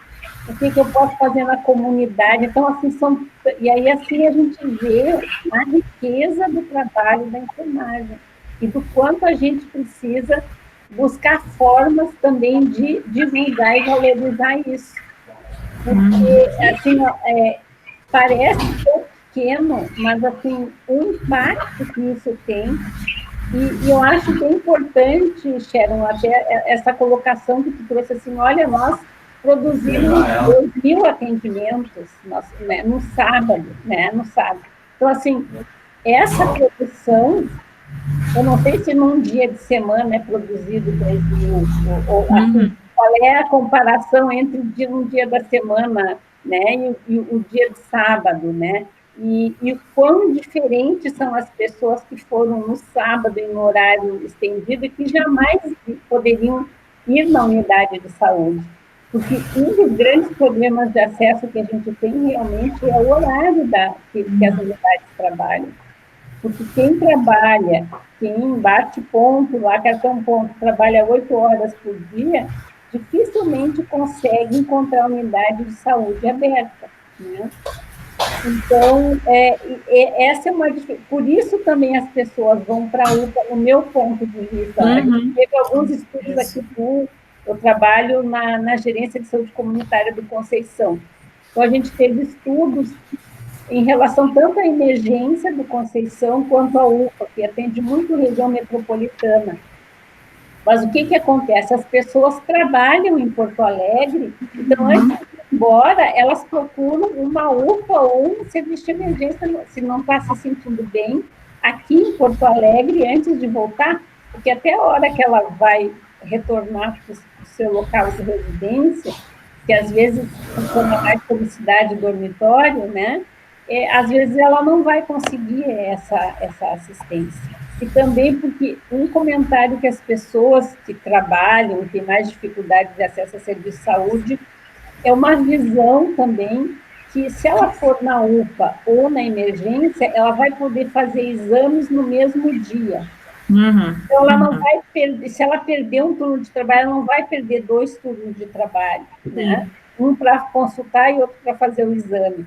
o que eu posso fazer na comunidade. Então, assim, e aí assim a gente vê a riqueza do trabalho da enfermagem e do quanto a gente precisa buscar formas também de divulgar e valorizar isso. Porque, assim, parece pequeno, mas, assim, o impacto que isso tem. E eu acho que é importante, Sharon, até essa colocação que tu trouxe assim, olha, nós produzimos 2.000 atendimentos no sábado, né, no sábado. Então, assim, essa produção, eu não sei se num dia de semana é produzido 2.000, ou assim, qual é a comparação entre um dia da semana, né, e o dia de sábado, né? E o quão diferentes são as pessoas que foram no sábado em um horário estendido e que jamais poderiam ir na unidade de saúde. Porque um dos grandes problemas de acesso que a gente tem realmente é o horário que as unidades trabalham. Porque quem trabalha, quem bate ponto lá, cartão ponto, trabalha 8 horas por dia, dificilmente consegue encontrar unidade de saúde aberta, né? Então, essa é uma diferença. Por isso também as pessoas vão para a UPA, no meu ponto de vista. Teve alguns estudos aqui do eu trabalho na gerência de saúde comunitária do Conceição. Então, a gente teve estudos em relação tanto à emergência do Conceição quanto à UPA, que atende muito a região metropolitana. Mas o que acontece? As pessoas trabalham em Porto Alegre, então, antes de ir embora, elas procuram uma UPA ou um serviço de emergência, se não está se sentindo bem, aqui em Porto Alegre, antes de voltar, porque até a hora que ela vai retornar para o seu local de residência, que às vezes funciona mais como cidade dormitório, né? Às vezes ela não vai conseguir essa assistência. E também porque um comentário que as pessoas que trabalham, têm mais dificuldade de acesso a serviço de saúde, é uma visão também que se ela for na UPA ou na emergência, ela vai poder fazer exames no mesmo dia. Então, ela não vai perder, se ela perder um turno de trabalho, ela não vai perder 2 turnos de trabalho, né? Um para consultar e outro para fazer o exame.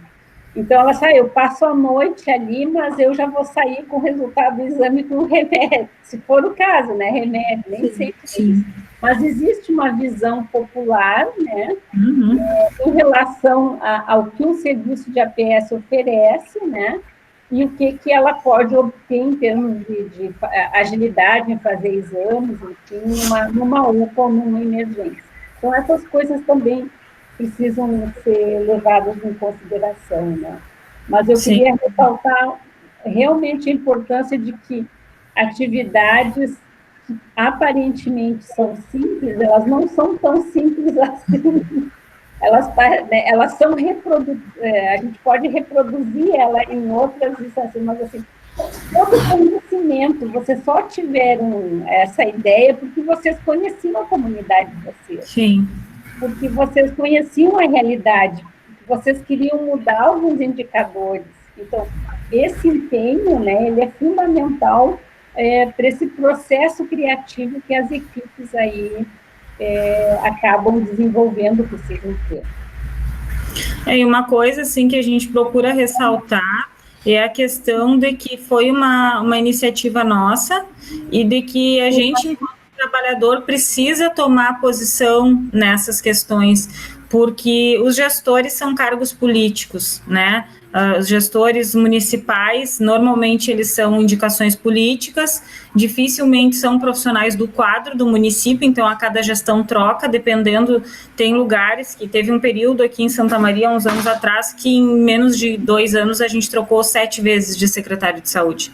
Então, ela sai, eu passo a noite ali, mas eu já vou sair com o resultado do exame com remédio, se for o caso, né? Remédio, nem sei o que é. Mas existe uma visão popular, né? Em relação ao que um serviço de APS oferece, né? E o que ela pode obter em termos de agilidade em fazer exames, enfim, numa UPA ou numa emergência. Então, essas coisas também precisam ser levadas em consideração, né? Mas eu queria ressaltar realmente a importância de que atividades que aparentemente são simples, elas não são tão simples assim. Elas são a gente pode reproduzir ela em outras instâncias, mas assim, todo conhecimento, vocês só tiveram essa ideia porque vocês conheciam a comunidade de vocês. Sim. Porque vocês conheciam a realidade, vocês queriam mudar alguns indicadores. Então, esse empenho, né, ele é fundamental para esse processo criativo que as equipes aí acabam desenvolvendo, precisam ter. E uma coisa, assim, que a gente procura ressaltar é a questão de que foi uma iniciativa nossa e de que a gente, enquanto trabalhador, precisa tomar posição nessas questões, porque os gestores são cargos políticos, né? Os gestores municipais, normalmente eles são indicações políticas, dificilmente são profissionais do quadro do município, então a cada gestão troca, dependendo, tem lugares que teve um período aqui em Santa Maria, uns anos atrás, que em menos de 2 anos a gente trocou 7 vezes de secretário de saúde.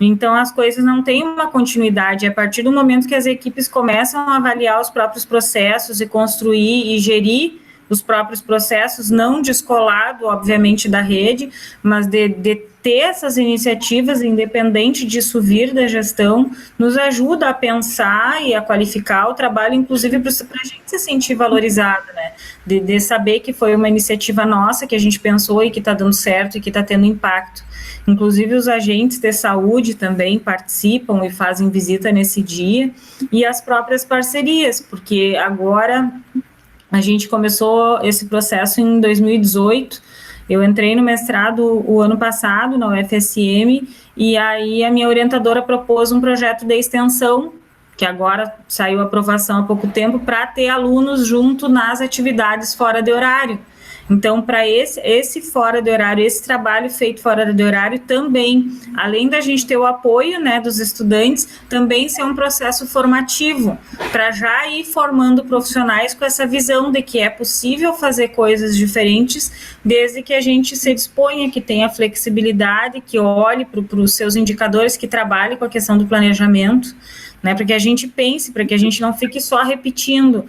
Então, as coisas não têm uma continuidade. A partir do momento que as equipes começam a avaliar os próprios processos e construir e gerir os próprios processos, não descolado, obviamente, da rede, mas de ter essas iniciativas, independente disso vir da gestão, nos ajuda a pensar e a qualificar o trabalho, inclusive para a gente se sentir valorizado, né? De saber que foi uma iniciativa nossa, que a gente pensou e que está dando certo e que está tendo impacto. Inclusive, os agentes de saúde também participam e fazem visita nesse dia, e as próprias parcerias, porque agora a gente começou esse processo em 2018, eu entrei no mestrado o ano passado, na UFSM, e aí a minha orientadora propôs um projeto de extensão, que agora saiu a aprovação há pouco tempo, para ter alunos junto nas atividades fora de horário. Então, para esse fora de horário, esse trabalho feito fora de horário também, além da gente ter o apoio, né, dos estudantes, também ser um processo formativo, para já ir formando profissionais com essa visão de que é possível fazer coisas diferentes, desde que a gente se disponha, que tenha flexibilidade, que olhe para os seus indicadores, que trabalhe com a questão do planejamento, né, para que a gente pense, para que a gente não fique só repetindo,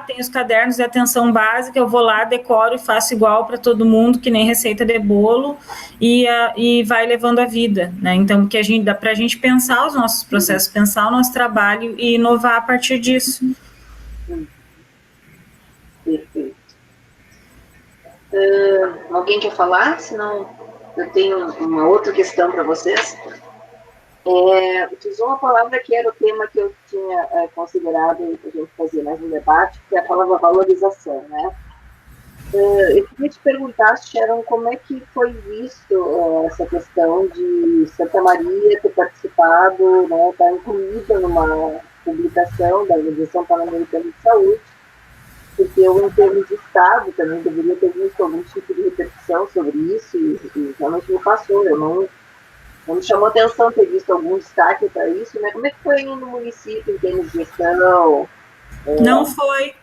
tem os cadernos de atenção básica, eu vou lá, decoro e faço igual para todo mundo, que nem receita de bolo, e vai levando a vida, né, então, que dá para a gente pensar os nossos processos, pensar o nosso trabalho e inovar a partir disso. Perfeito. Alguém quer falar? Senão eu tenho uma outra questão para vocês. Usou uma palavra que era o tema que eu tinha considerado para a gente fazer mais um debate, que é a palavra valorização, né? Eu queria te perguntar, Sharon, como é que foi visto essa questão de Santa Maria ter participado, né, estar incluída publicação da Organização Pan-Americana de Saúde, porque eu, em termos de Estado, também deveria ter visto algum tipo de repercussão sobre isso, e realmente não passou. Não me chamou atenção ter visto algum destaque para isso, né? Como é que foi no município, em termos de gestão? Não foi.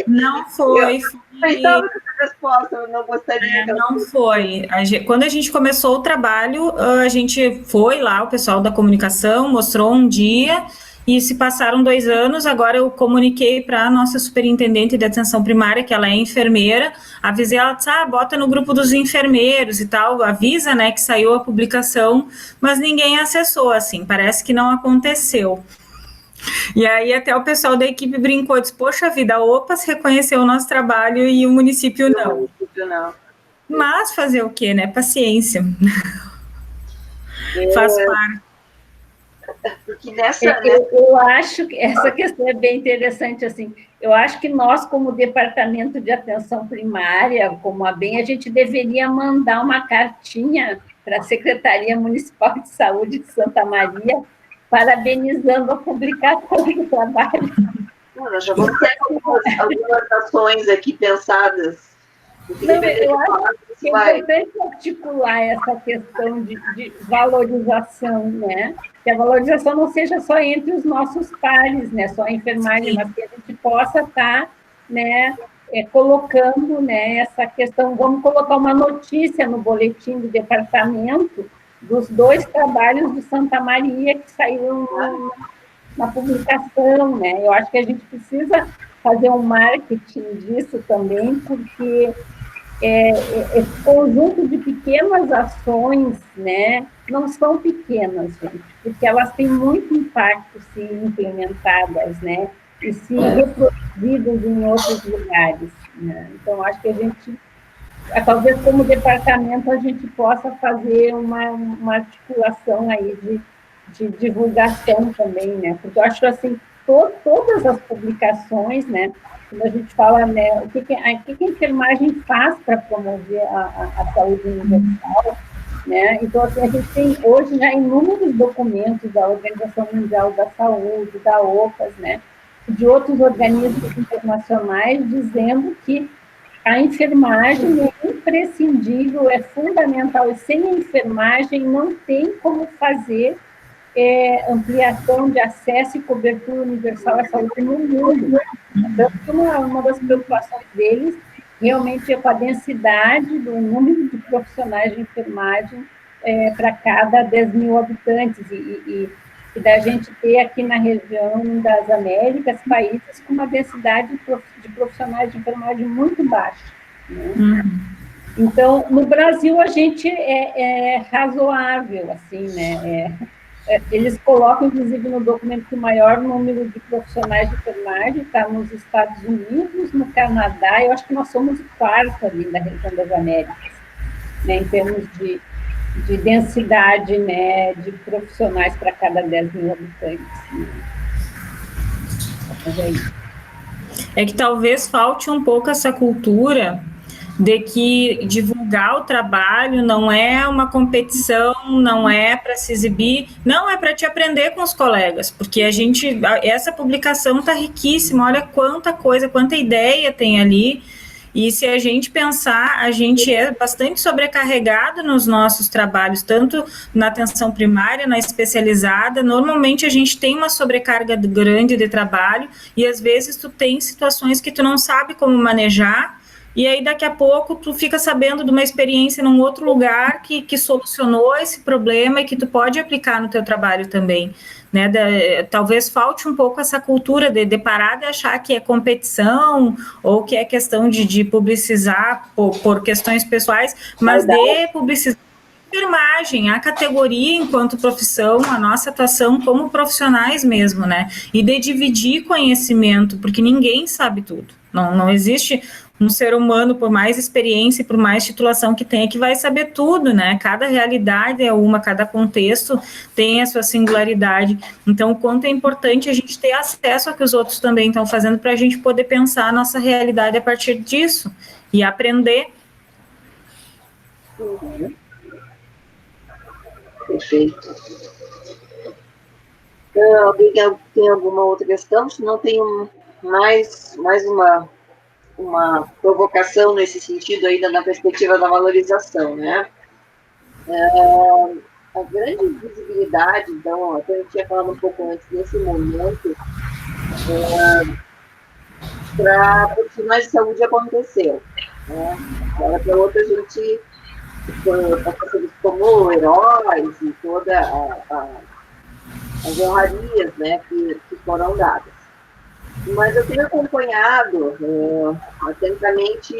Não foi. Então, essa resposta, eu não gostaria. Não foi. Quando a gente começou o trabalho, a gente foi lá, o pessoal da comunicação mostrou um dia, e se passaram 2 anos, agora eu comuniquei para a nossa superintendente de atenção primária, que ela é enfermeira, avisei ela, disse, bota no grupo dos enfermeiros e tal, avisa, né, que saiu a publicação, mas ninguém acessou, assim, parece que não aconteceu. E aí até o pessoal da equipe brincou, disse, poxa vida, a OPAS reconheceu o nosso trabalho e o município não. O município não. Mas fazer o quê, né? Paciência. Faz parte. Porque nessa... Eu acho que essa questão é bem interessante, assim, eu acho que nós, como Departamento de Atenção Primária, como a BEM, a gente deveria mandar uma cartinha para a Secretaria Municipal de Saúde de Santa Maria, parabenizando a publicação do trabalho. Nós já vamos ter algumas ações aqui pensadas. Eu acho que é importante articular essa questão de valorização, né? Que a valorização não seja só entre os nossos pares, né? Só a enfermagem, mas que a gente possa estar, né, colocando, né, essa questão. Vamos colocar uma notícia no boletim do departamento dos 2 trabalhos do Santa Maria que saíram na publicação, né? Eu acho que a gente precisa fazer um marketing disso também, porque esse conjunto de pequenas ações, né, não são pequenas, gente, porque elas têm muito impacto se implementadas, né, e se reproduzidas em outros lugares, né? Então, acho que a gente, talvez como departamento, a gente possa fazer uma articulação aí de divulgação também, né, porque eu acho assim, todas as publicações, né, quando a gente fala, né, o que a enfermagem faz para promover a saúde universal, né? Então, assim, a gente tem hoje já inúmeros documentos da Organização Mundial da Saúde, da OPAS, né, de outros organismos internacionais, dizendo que a enfermagem é imprescindível, é fundamental, e sem a enfermagem não tem como fazer ampliação de acesso e cobertura universal à saúde no mundo. Então, uma das preocupações deles realmente é com a densidade do número de profissionais de enfermagem para cada 10 mil habitantes, e da gente ter aqui na região das Américas países com uma densidade de profissionais de enfermagem muito baixa, né? Então, no Brasil, a gente é razoável, assim, né? Eles colocam, inclusive, no documento que o maior número de profissionais de enfermagem está nos Estados Unidos, no Canadá, eu acho que nós somos o 4º ali da região das Américas, né, em termos de densidade, né, de profissionais para cada 10 mil habitantes. Né. Mas é isso. É que talvez falte um pouco essa cultura de que divulgar o trabalho não é uma competição, não é para se exibir, não é para te aprender com os colegas, porque essa publicação está riquíssima, olha quanta coisa, quanta ideia tem ali, e se a gente pensar, a gente é bastante sobrecarregado nos nossos trabalhos, tanto na atenção primária, na especializada, normalmente a gente tem uma sobrecarga grande de trabalho, e às vezes tu tem situações que tu não sabe como manejar, e aí daqui a pouco tu fica sabendo de uma experiência num outro lugar que solucionou esse problema e que tu pode aplicar no teu trabalho também, né? Talvez falte um pouco essa cultura de parar de achar que é competição ou que é questão de publicizar por questões pessoais, mas de publicizar a enfermagem, a categoria enquanto profissão, a nossa atuação como profissionais mesmo, né? E de dividir conhecimento, porque ninguém sabe tudo. Não existe um ser humano, por mais experiência e por mais titulação que tenha, que vai saber tudo, né? Cada realidade é uma, cada contexto tem a sua singularidade. Então, o quanto é importante a gente ter acesso ao que os outros também estão fazendo para a gente poder pensar a nossa realidade a partir disso e aprender. Perfeito. Alguém tem alguma outra questão? Se não, tenho mais uma provocação nesse sentido, ainda na perspectiva da valorização, né? A grande visibilidade, então, até eu tinha falado um pouco antes desse momento, para profissionais de saúde aconteceu, né? Agora, para outra, a gente passa como heróis e toda as honrarias, né, que foram dadas. Mas eu tenho acompanhado atentamente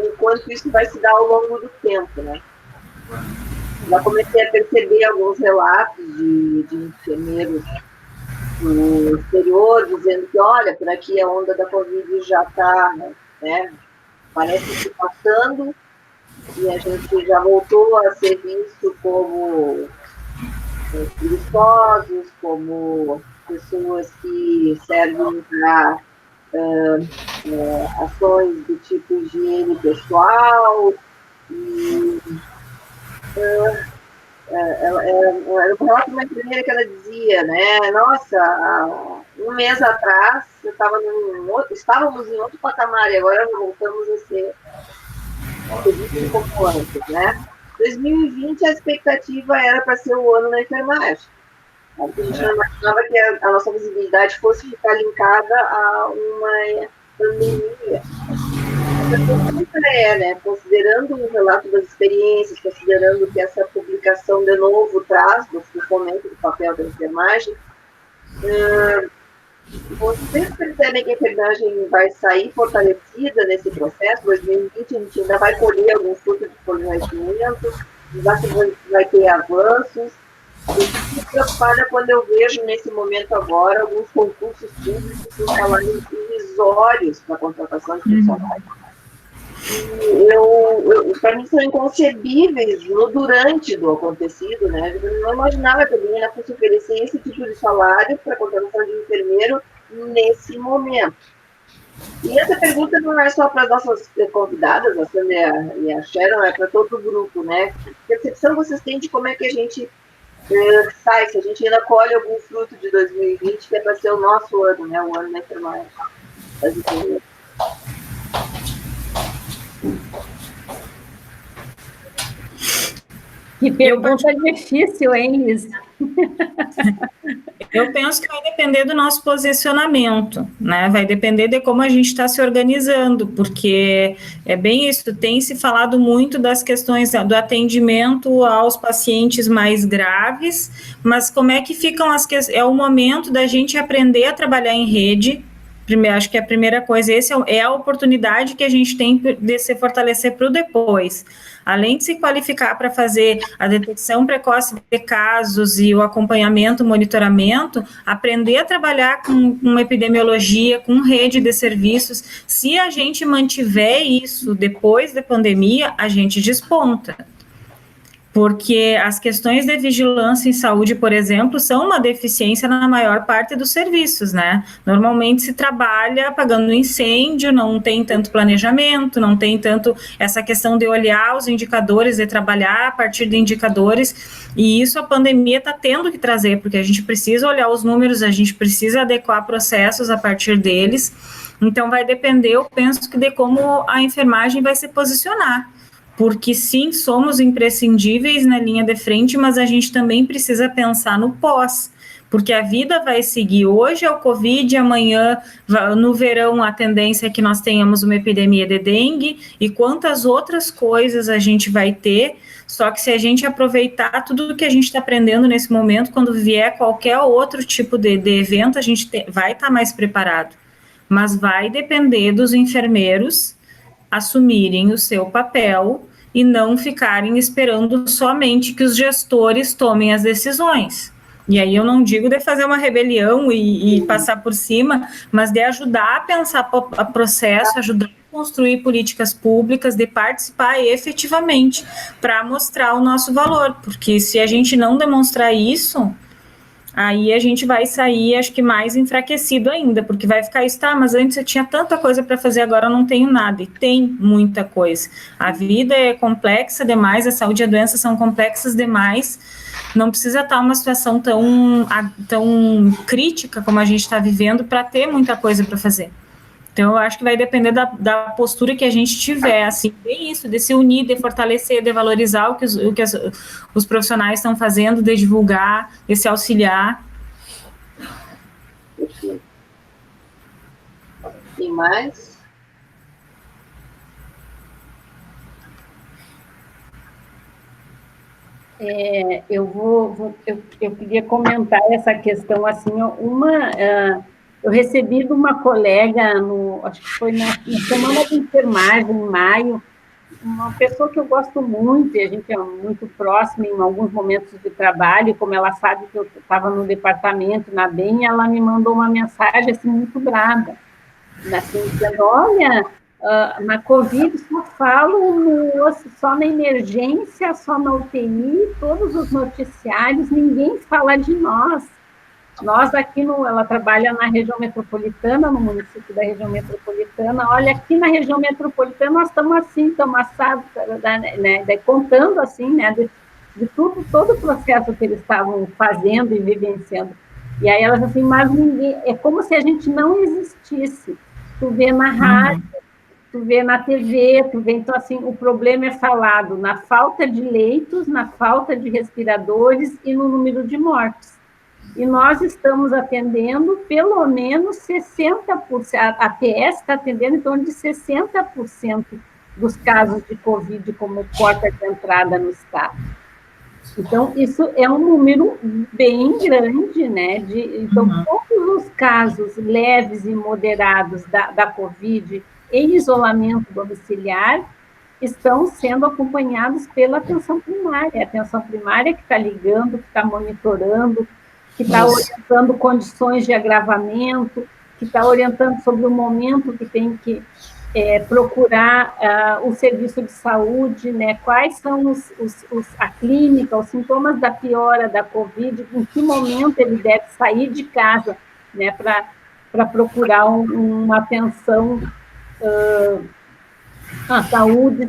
o quanto isso vai se dar ao longo do tempo, né? Já comecei a perceber alguns relatos de enfermeiros no exterior, dizendo que, olha, por aqui a onda da Covid já está, né, parece que passando, e a gente já voltou a ser visto como preguiçosos, como pessoas que servem para ações do tipo higiene pessoal, e era um relato de uma enfermeira que ela dizia, né, nossa, um mês atrás estávamos em outro patamar, e agora voltamos a ser como antes, né? 2020 a expectativa era para ser o ano da enfermagem. A gente não imaginava que a nossa visibilidade fosse ficar linkada a uma pandemia. A pergunta né, considerando o relato das experiências, considerando que essa publicação de novo traz do fomento do papel da enfermagem, vocês percebem que a enfermagem vai sair fortalecida nesse processo? 2020 a gente ainda vai colher alguns frutos de fornecimento, vai ter avanços. Isso me preocupa quando eu vejo nesse momento agora alguns concursos públicos com salários irrisórios para a contratação de funcionários. Para mim são inconcebíveis no durante do acontecido, né? Eu não imaginava que alguém ainda fosse oferecer esse tipo de salário para a contratação de enfermeiro nesse momento. E essa pergunta não é só para as nossas convidadas, a Sandra e a Sharon, é para todo o grupo, né? Que percepção vocês têm de como é que a gente sai, se a gente ainda colhe algum fruto de 2020, que é para ser o nosso ano, né? O ano da enfermagem. Que pergunta difícil, hein, Liz? Eu penso que vai depender do nosso posicionamento, né? Vai depender de como a gente está se organizando, porque é bem isso, tem se falado muito das questões do atendimento aos pacientes mais graves, mas como é que ficam as questões? É o momento da gente aprender a trabalhar em rede. Primeiro, acho que a primeira coisa, essa é a oportunidade que a gente tem de se fortalecer para o depois. Além de se qualificar para fazer a detecção precoce de casos e o acompanhamento, o monitoramento, aprender a trabalhar com epidemiologia, com rede de serviços. Se a gente mantiver isso depois da pandemia, a gente desponta. Porque as questões de vigilância em saúde, por exemplo, são uma deficiência na maior parte dos serviços, né? Normalmente se trabalha apagando incêndio, não tem tanto planejamento, não tem tanto essa questão de olhar os indicadores, de trabalhar a partir de indicadores, e isso a pandemia está tendo que trazer, porque a gente precisa olhar os números, a gente precisa adequar processos a partir deles, então vai depender, eu penso, de como a enfermagem vai se posicionar. Porque sim, somos imprescindíveis na linha de frente, mas a gente também precisa pensar no pós, porque a vida vai seguir. Hoje é o Covid, amanhã, no verão, a tendência é que nós tenhamos uma epidemia de dengue, e quantas outras coisas a gente vai ter, só que se a gente aproveitar tudo o que a gente está aprendendo nesse momento, quando vier qualquer outro tipo de evento, a gente vai estar mais preparado. Mas vai depender dos enfermeiros assumirem o seu papel e não ficarem esperando somente que os gestores tomem as decisões. E aí eu não digo de fazer uma rebelião e passar por cima, mas de ajudar a pensar o processo, ajudar a construir políticas públicas, de participar efetivamente para mostrar o nosso valor, porque se a gente não demonstrar isso, aí a gente vai sair, acho que mais enfraquecido ainda, porque vai ficar isso, tá, mas antes eu tinha tanta coisa para fazer, agora eu não tenho nada, e tem muita coisa. A vida é complexa demais, a saúde e a doença são complexas demais não precisa estar uma situação tão crítica como a gente está vivendo para ter muita coisa para fazer. Então, eu acho que vai depender da postura que a gente tiver, assim, bem isso, de se unir, de fortalecer, de valorizar o que os profissionais estão fazendo, de divulgar, de se auxiliar. E mais? Eu queria comentar essa questão, assim, eu recebi de uma colega, acho que foi na Semana de Enfermagem, em maio, uma pessoa que eu gosto muito, e a gente é muito próxima em alguns momentos de trabalho, como ela sabe que eu estava no departamento, na BEM, ela me mandou uma mensagem, assim, muito brava, assim, dizendo, olha, na Covid só falo só na emergência, só na UTI, todos os noticiários, ninguém fala de nós. Nós aqui, ela trabalha na região metropolitana, no município da região metropolitana, olha, aqui na região metropolitana nós estamos assim, estamos assados, né, contando assim, né, de todo o processo que eles estavam fazendo e vivenciando. E aí elas assim, mas ninguém, é como se a gente não existisse. Tu vê na rádio, tu vê na TV, tu vê, então assim, o problema é falado na falta de leitos, na falta de respiradores e no número de mortes. E nós estamos atendendo pelo menos 60%, a PS está atendendo em torno de 60% dos casos de Covid como porta de entrada no estado. Então, isso é um número bem grande, né? Então, todos os casos leves e moderados da Covid em isolamento domiciliar estão sendo acompanhados pela atenção primária. A atenção primária que está ligando, que está monitorando, que está orientando condições de agravamento, que está orientando sobre o momento que tem que procurar o serviço de saúde, né? Quais são a clínica, os sintomas da piora da Covid, em que momento ele deve sair de casa, né? Para procurar uma atenção à saúde,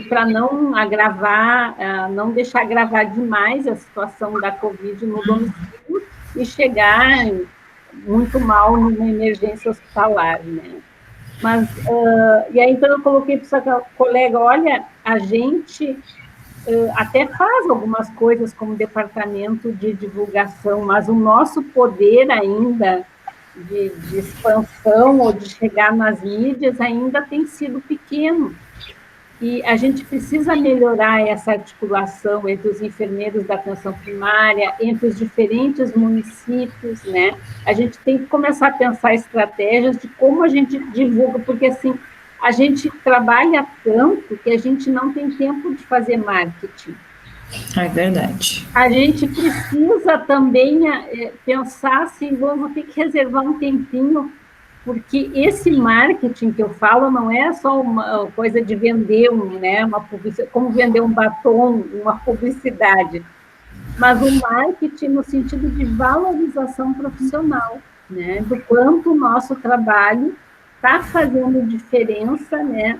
para não agravar, não deixar agravar demais a situação da Covid no domicílio e chegar muito mal numa emergência hospitalar, né? Mas, e aí, então, eu coloquei para essa colega, olha, a gente até faz algumas coisas como departamento de divulgação, mas o nosso poder ainda de expansão ou de chegar nas mídias ainda tem sido pequeno. E a gente precisa melhorar essa articulação entre os enfermeiros da atenção primária, entre os diferentes municípios, né? A gente tem que começar a pensar estratégias de como a gente divulga, porque, assim, a gente trabalha tanto que a gente não tem tempo de fazer marketing. É verdade. A gente precisa também pensar assim, vou ter que reservar um tempinho, porque esse marketing que eu falo não é só uma coisa de vender uma publicidade, como vender um batom, uma publicidade, mas o marketing no sentido de valorização profissional, né? Do quanto o nosso trabalho está fazendo diferença, né?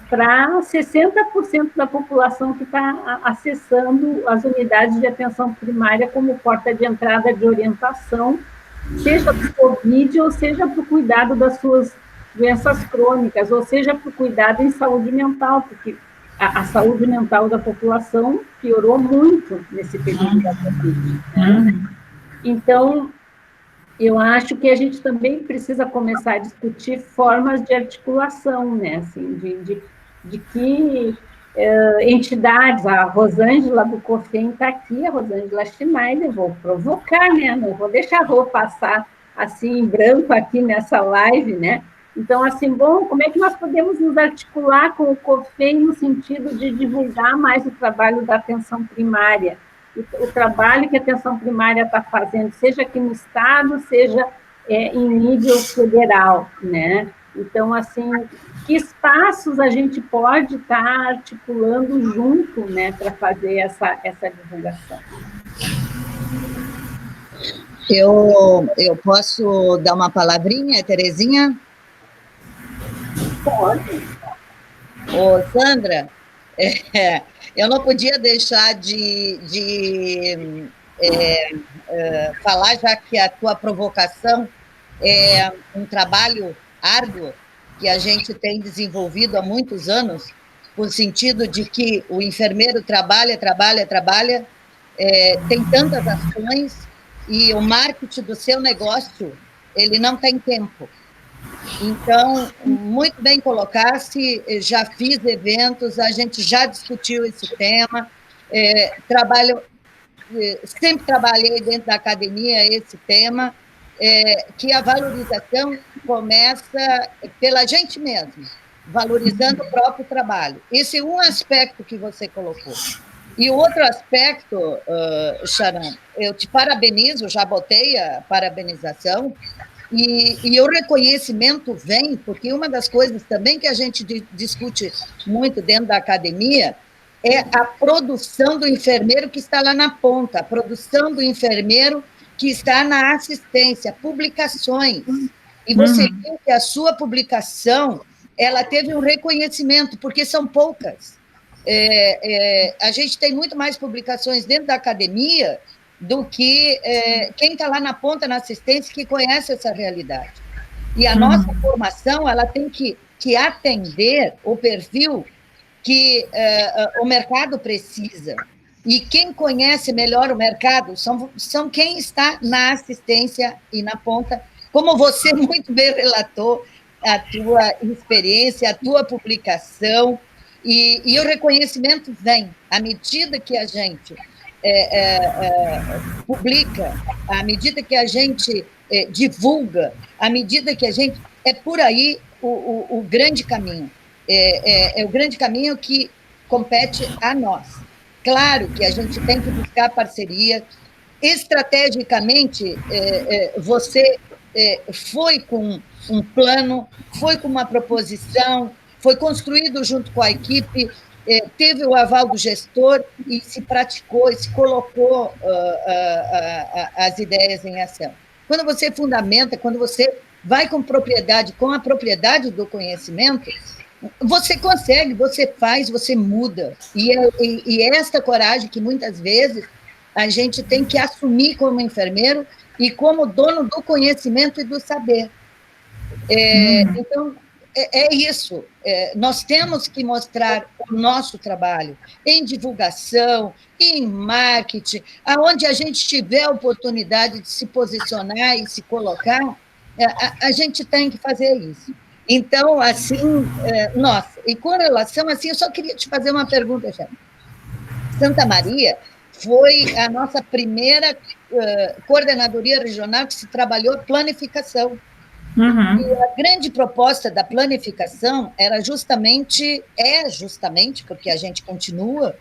Para 60% da população que está acessando as unidades de atenção primária como porta de entrada de orientação, seja para o Covid, ou seja para o cuidado das suas doenças crônicas, ou seja para o cuidado em saúde mental, porque a saúde mental da população piorou muito nesse período da Covid, né? Então, eu acho que a gente também precisa começar a discutir formas de articulação, né? Assim, de que entidades, a Rosângela do COFEM está aqui, a Rosângela Schneider, vou provocar, né? Não vou deixar a Rô passar assim em branco aqui nessa live, né? Então, assim, bom, como é que nós podemos nos articular com o COFEM no sentido de divulgar mais o trabalho da atenção primária? O trabalho que a atenção primária está fazendo, seja aqui no Estado, seja em nível federal, né? Então, assim, que espaços a gente pode estar articulando junto, né, para fazer essa divulgação? Eu posso dar uma palavrinha, Terezinha? Pode. Ô, Sandra, Eu não podia deixar de falar, já que a tua provocação é um trabalho árduo que a gente tem desenvolvido há muitos anos, no sentido de que o enfermeiro trabalha, tem tantas ações e o marketing do seu negócio, ele não tem tempo. Então, muito bem colocar-se, já fiz eventos, a gente já discutiu esse tema, sempre trabalhei dentro da academia esse tema, que a valorização começa pela gente mesmo, valorizando o próprio trabalho. Esse é um aspecto que você colocou. E o outro aspecto, Sharon, eu te parabenizo, já botei a parabenização, e o reconhecimento vem, porque uma das coisas também que a gente discute muito dentro da academia é a produção do enfermeiro que está lá na ponta, a produção do enfermeiro que está na assistência, publicações. E você viu que a sua publicação, ela teve um reconhecimento, porque são poucas. A gente tem muito mais publicações dentro da academia do que quem está lá na ponta, na assistência, que conhece essa realidade. E a nossa formação, ela tem que atender o perfil que o mercado precisa. E quem conhece melhor o mercado são quem está na assistência e na ponta, como você muito bem relatou, a tua experiência, a tua publicação, e o reconhecimento vem à medida que a gente publica, à medida que a gente divulga, à medida que a gente... É por aí o grande caminho. É o grande caminho que compete a nós. Claro que a gente tem que buscar parceria. Estrategicamente, você foi com um plano, foi com uma proposição, foi construído junto com a equipe, teve o aval do gestor e se praticou, e se colocou as ideias em ação. Quando você fundamenta, quando você vai com propriedade, com a propriedade do conhecimento, você consegue, você faz, você muda. E é esta coragem que, muitas vezes, a gente tem que assumir como enfermeiro e como dono do conhecimento e do saber. Então, é isso. Nós temos que mostrar o nosso trabalho em divulgação, em marketing, aonde a gente tiver a oportunidade de se posicionar e se colocar, a gente tem que fazer isso. Então, assim, nossa, e com relação, assim, eu só queria te fazer uma pergunta, já. Santa Maria foi a nossa primeira coordenadoria regional que se trabalhou planificação. E a grande proposta da planificação é justamente, porque a gente continua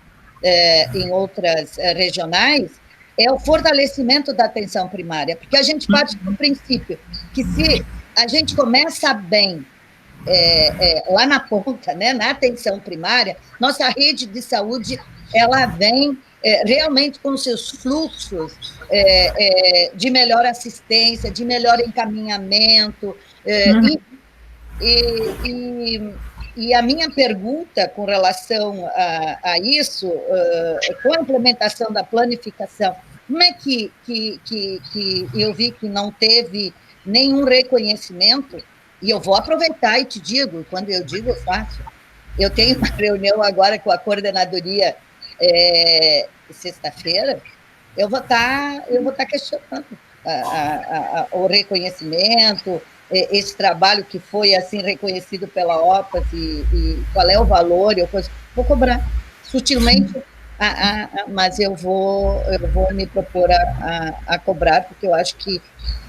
em outras regionais, é o fortalecimento da atenção primária, porque a gente parte do princípio que se a gente começa bem lá na ponta, né, na atenção primária, nossa rede de saúde, ela vem realmente com seus fluxos de melhor assistência, de melhor encaminhamento, e a minha pergunta com relação a isso, com a implementação da planificação, como é que eu vi que não teve nenhum reconhecimento? E eu vou aproveitar e te digo, quando eu digo, eu faço. Eu tenho uma reunião agora com a coordenadoria sexta-feira, eu vou estar questionando o reconhecimento, esse trabalho que foi assim reconhecido pela OPAS e qual é o valor, eu vou cobrar sutilmente, mas eu vou me propor a cobrar, porque eu acho que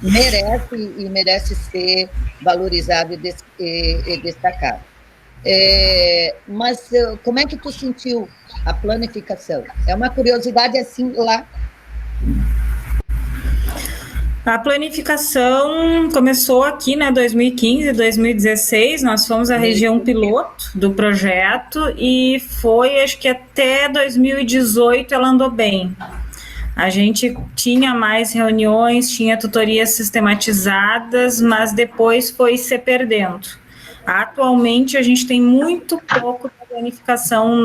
merece ser valorizado e destacado. Mas como é que tu sentiu a planificação? É uma curiosidade assim lá. A planificação começou aqui, né, 2015, 2016, nós fomos a região piloto do projeto e foi, acho que até 2018 ela andou bem. A gente tinha mais reuniões, tinha tutorias sistematizadas, mas depois foi se perdendo. Atualmente, a gente tem muito pouco planificação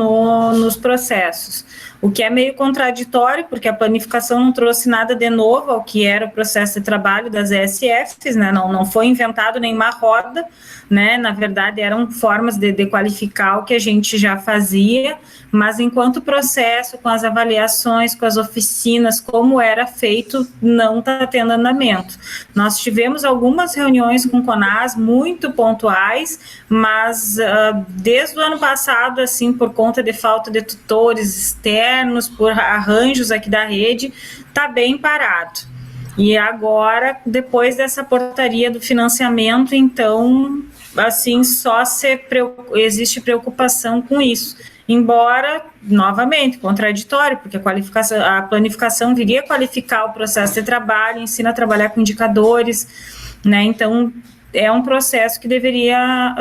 nos processos, o que é meio contraditório, porque a planificação não trouxe nada de novo ao que era o processo de trabalho das ESFs, né? Não foi inventado nenhuma roda, né? Na verdade, eram formas de qualificar o que a gente já fazia, mas enquanto processo, com as avaliações, com as oficinas, como era feito, não está tendo andamento. Nós tivemos algumas reuniões com o CONAS muito pontuais, mas desde o ano passado, assim, por conta de falta de tutores externos, por arranjos aqui da rede, está bem parado. E agora, depois dessa portaria do financiamento, então, assim, só existe preocupação com isso. Embora, novamente, contraditório, porque a planificação viria qualificar o processo de trabalho, ensina a trabalhar com indicadores, né? Então, é um processo que deveria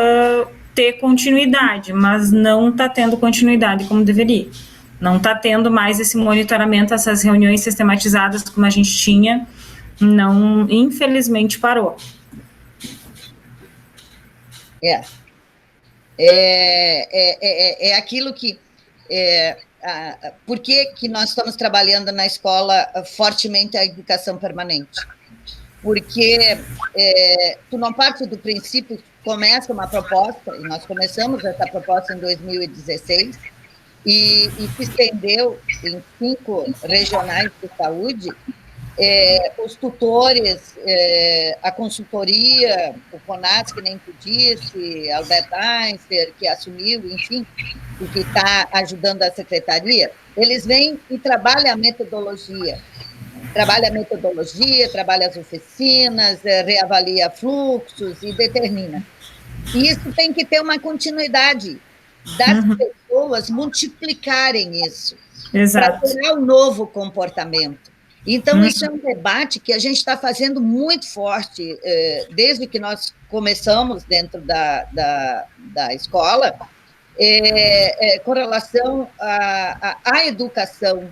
ter continuidade, mas não está tendo continuidade como deveria. Não está tendo mais esse monitoramento, essas reuniões sistematizadas como a gente tinha, não, infelizmente, parou. É aquilo que... por que nós estamos trabalhando na escola fortemente a educação permanente? Porque tu não parte do princípio, começa uma proposta, e nós começamos essa proposta em 2016, e se estendeu em 5 regionais de saúde, os tutores, a consultoria, o CONAS, que nem tu disse, Albert Einstein, que assumiu, enfim, o que está ajudando a secretaria, eles vêm e trabalham a metodologia. Trabalha as oficinas, reavalia fluxos e determina. E isso tem que ter uma continuidade das pessoas multiplicarem isso, para gerar um novo comportamento. Então, isso é um debate que a gente está fazendo muito forte, desde que nós começamos dentro da escola, com relação à educação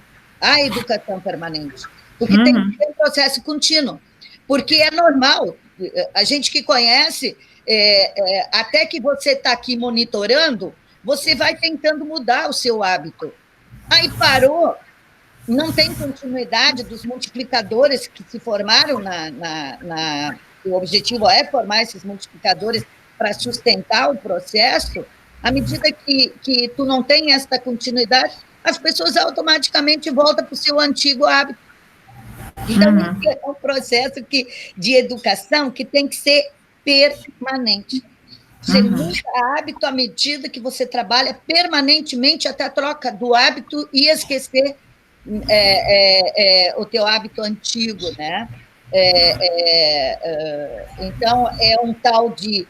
permanente. Porque tem que ter um processo contínuo, porque é normal, a gente que conhece, até que você está aqui monitorando, você vai tentando mudar o seu hábito. Aí parou, não tem continuidade dos multiplicadores que se formaram o objetivo é formar esses multiplicadores para sustentar o processo. À medida que tu não tem essa continuidade, as pessoas automaticamente voltam para o seu antigo hábito. Então, isso é um processo de educação que tem que ser permanente. Você muda hábito à medida que você trabalha permanentemente até a troca do hábito e esquecer o teu hábito antigo, né? Então, é um tal de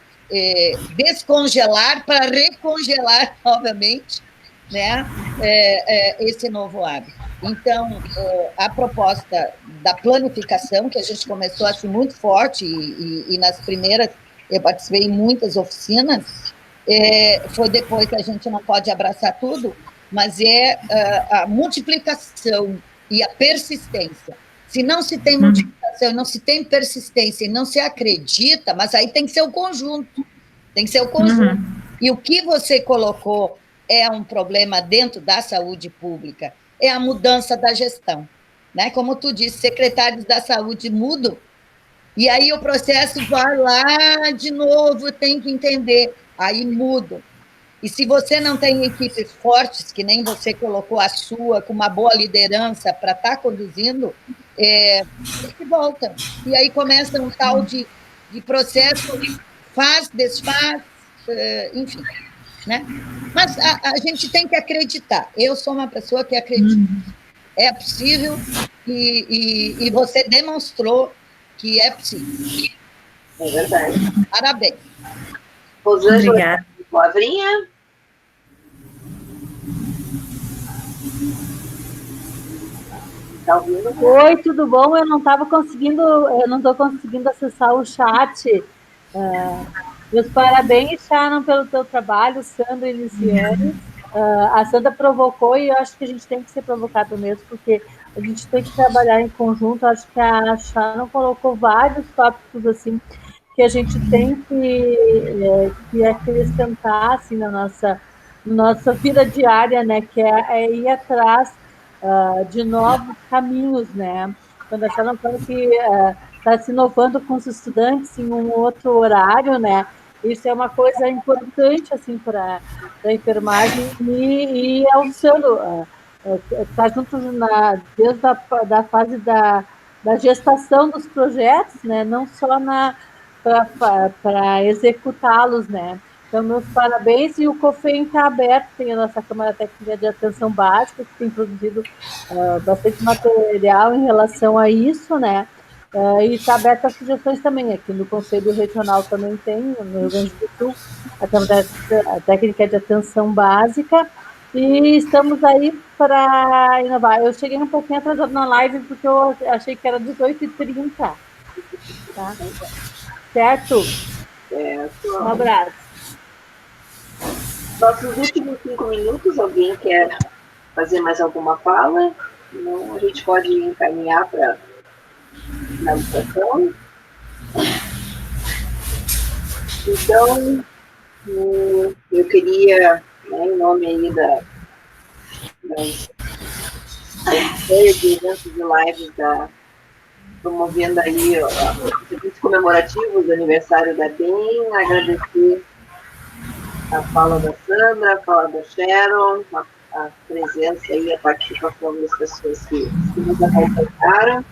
descongelar para recongelar novamente, né? Esse novo hábito. Então, a proposta da planificação, que a gente começou, acho, muito forte, e nas primeiras, eu participei em muitas oficinas, foi depois que a gente não pode abraçar tudo, mas a multiplicação e a persistência. Se não se tem multiplicação, não se tem persistência, e não se acredita, mas aí tem que ser o conjunto, E o que você colocou é um problema dentro da saúde pública, é a mudança da gestão, né? Como tu disse, secretários da saúde mudam, e aí o processo vai lá de novo, tem que entender, aí mudam. E se você não tem equipes fortes, que nem você colocou a sua, com uma boa liderança para estar conduzindo, que volta. E aí começa um tal de processo, faz, desfaz, enfim. Né? Mas a gente tem que acreditar. Eu sou uma pessoa que acredita. É possível e você demonstrou que é possível. É verdade. Parabéns. Rosângela, palavrinha? Tá ouvindo? Oi, tudo bom? Eu não estou conseguindo acessar o chat. Meus parabéns, Sharon, pelo teu trabalho, Sandra e Lisiane. A Sandra provocou e eu acho que a gente tem que ser provocado mesmo, porque a gente tem que trabalhar em conjunto. Eu acho que a Sharon colocou vários tópicos assim, que a gente tem que acrescentar assim, na nossa vida diária, né, que é ir atrás de novos caminhos, né? Quando a senhora fala que está se inovando com os estudantes em um outro horário, né? Isso é uma coisa importante, assim, para a enfermagem e alçando, está junto desde da fase da gestação dos projetos, né? Não só para executá-los, né? Então, meus parabéns, e o COFEM está aberto, tem a nossa Câmara Técnica de Atenção Básica, que tem produzido bastante material em relação a isso, né? E está aberto a sugestões também, aqui no Conselho Regional também tem, no Rio Grande do Sul, a Câmara Técnica de Atenção Básica, e estamos aí para inovar. Eu cheguei um pouquinho atrasado na live, porque eu achei que era 18h30, tá? Certo? Um abraço. Nossos últimos 5 minutos, alguém quer fazer mais alguma fala? Não, a gente pode encaminhar para a finalização. Então, eu queria, né, em nome aí da série de eventos e lives promovendo aí os serviços comemorativos do aniversário da BEM, agradecer a fala da Sandra, a fala da Sharon, a presença e a participação das pessoas que nos acompanharam.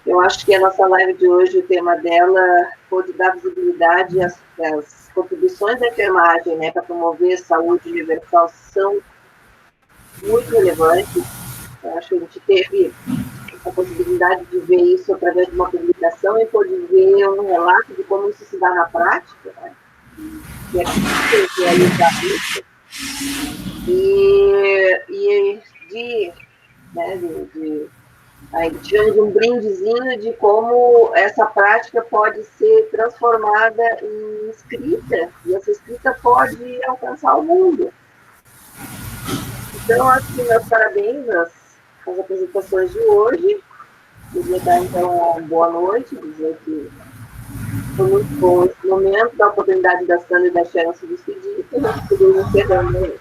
Eu acho que a nossa live de hoje, o tema dela pode dar visibilidade às contribuições da enfermagem, né, para promover a saúde universal, são muito relevantes. Eu acho que a gente teve a possibilidade de ver isso através de uma publicação e pode ver um relato de como isso se dá na prática, né? E aqui tem realizar isso. Aí tivemos um brindezinho de como essa prática pode ser transformada em escrita, e essa escrita pode alcançar o mundo. Então, acho que meus parabéns às apresentações de hoje. Queria dar, então, uma boa noite, dizer que foi muito bom esse momento, dar a oportunidade da Sandra e da Sharon se despedir, e nós podemos encerrando aí.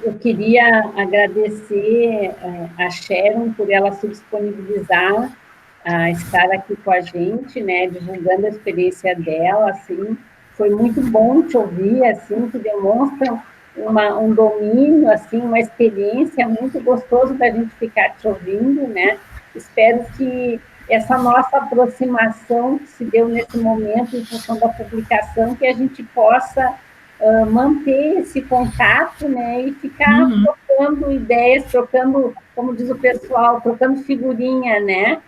Eu queria agradecer a Sharon por ela se disponibilizar a estar aqui com a gente, né, divulgando a experiência dela, assim, foi muito bom te ouvir, assim, que demonstra um domínio, assim, uma experiência muito gostoso da gente ficar te ouvindo, né, espero que essa nossa aproximação que se deu nesse momento em função da publicação, que a gente possa manter esse contato, né, e ficar trocando ideias, trocando, como diz o pessoal, trocando figurinha, né,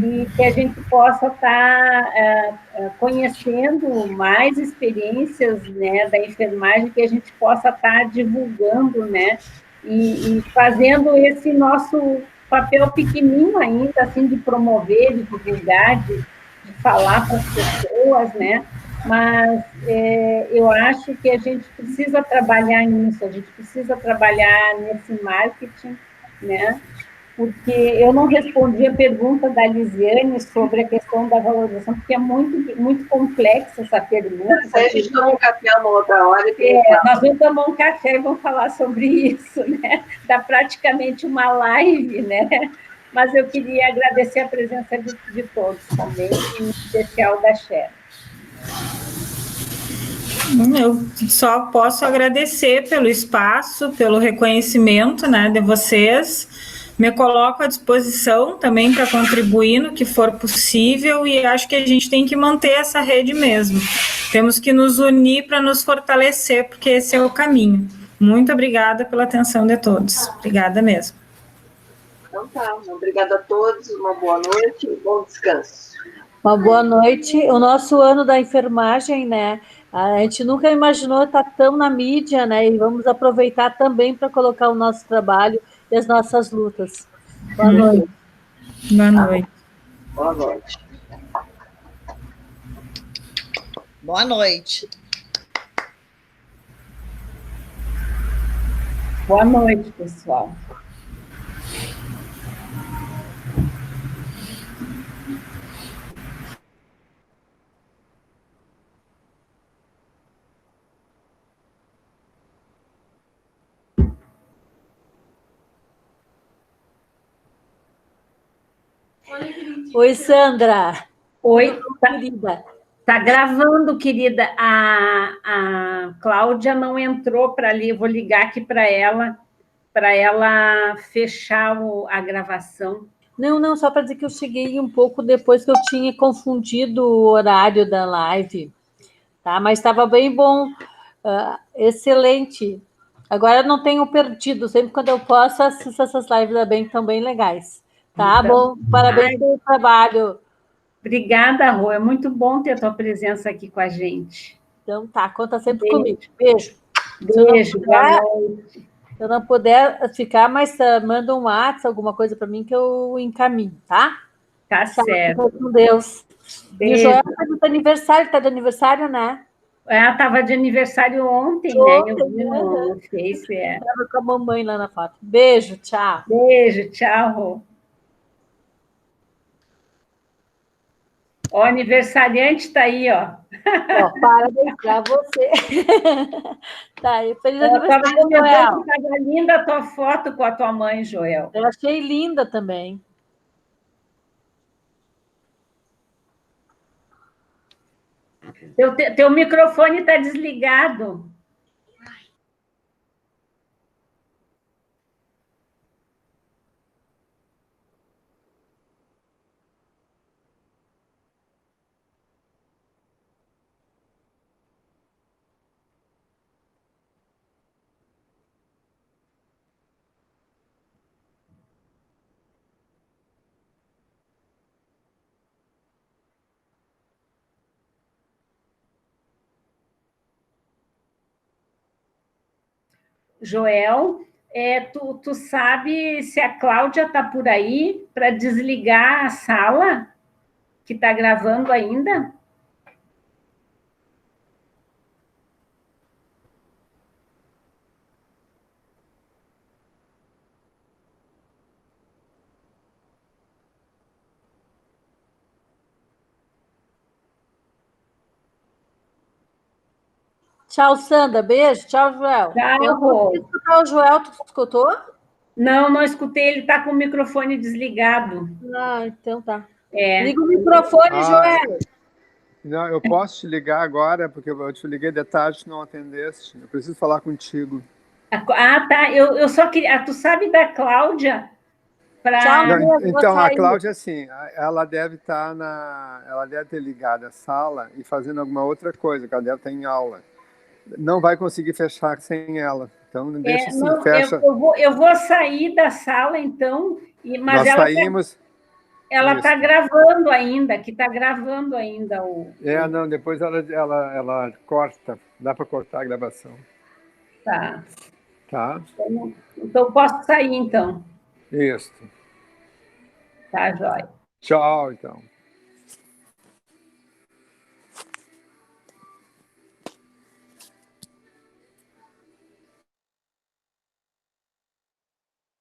e que a gente possa estar conhecendo mais experiências, né, da enfermagem, que a gente possa estar divulgando, né, e fazendo esse nosso papel pequenininho ainda, assim, de promover, de divulgar, de falar para as pessoas, né, mas eu acho que a gente precisa trabalhar nisso, a gente precisa trabalhar nesse marketing, né, porque eu não respondi a pergunta da Lisiane sobre a questão da valorização, porque é muito, muito complexa essa pergunta. A gente toma um café uma outra hora. Nós vamos tomar um café e vamos falar sobre isso, né? Dá praticamente uma live, né? Mas eu queria agradecer a presença de todos também, em especial da Sharon. Eu só posso agradecer pelo espaço, pelo reconhecimento, né, de vocês. Me coloco à disposição também para contribuir no que for possível, e acho que a gente tem que manter essa rede mesmo. Temos que nos unir para nos fortalecer, porque esse é o caminho. Muito obrigada pela atenção de todos. Obrigada mesmo. Então tá, obrigada a todos, uma boa noite e bom descanso. Uma boa noite. O nosso ano da enfermagem, né? A gente nunca imaginou estar tão na mídia, né? E vamos aproveitar também para colocar o nosso trabalho e as nossas lutas. Boa noite. Boa noite. Boa noite. Boa noite. Boa noite, pessoal. Oi, Sandra. Oi, Querida. tá gravando, querida. A Cláudia não entrou para ali, eu vou ligar aqui para ela fechar a gravação. Não, só para dizer que eu cheguei um pouco depois que eu tinha confundido o horário da live, tá? Mas estava bem bom, excelente. Agora eu não tenho perdido, sempre quando eu posso, assisto essas lives da Bem, que estão bem legais. Tá Então, bom? Parabéns pelo trabalho. Obrigada, Rô. É muito bom ter a tua presença aqui com a gente. Então tá, conta sempre Beijo. comigo. Beijo. Beijo, boa noite. Se eu não puder ficar, mas manda um WhatsApp, alguma coisa para mim que eu encaminho, tá? Tá certo. Com Deus. E o Beijo. Joel está de aniversário, né? Ela estava de aniversário ontem, né? Eu vi no Face. Estava com a mamãe lá na foto. Beijo, tchau. Beijo, tchau, Rô. O aniversariante está aí, ó. Parabéns para você. Tá aí, feliz aniversário, Joel. Estava linda a tua foto com a tua mãe, Joel. Eu achei linda também. Teu microfone está desligado. Joel, tu sabe se a Cláudia está por aí para desligar a sala que está gravando ainda? Tchau, Sandra. Beijo. Tchau, Joel. Tchau, eu não quis escutar o Joel, tu escutou? Não escutei, ele está com o microfone desligado. Então tá. Liga o microfone, Joel. Não, eu posso te ligar agora, porque eu te liguei de tarde e não atendeste. Eu preciso falar contigo. Tá. Eu só queria... Tu sabe da Cláudia? Não, então, a Cláudia, assim, ela deve estar ela deve ter ligado a sala e fazendo alguma outra coisa, que ela deve estar em aula. Não vai conseguir fechar sem ela. Então, deixa assim, fecha. Eu vou sair da sala, então, mas nós saímos... Ela está gravando ainda, não, depois ela corta, dá para cortar a gravação. Tá. Tá? Então, posso sair, então. Isso. Tá, joia. Tchau, então.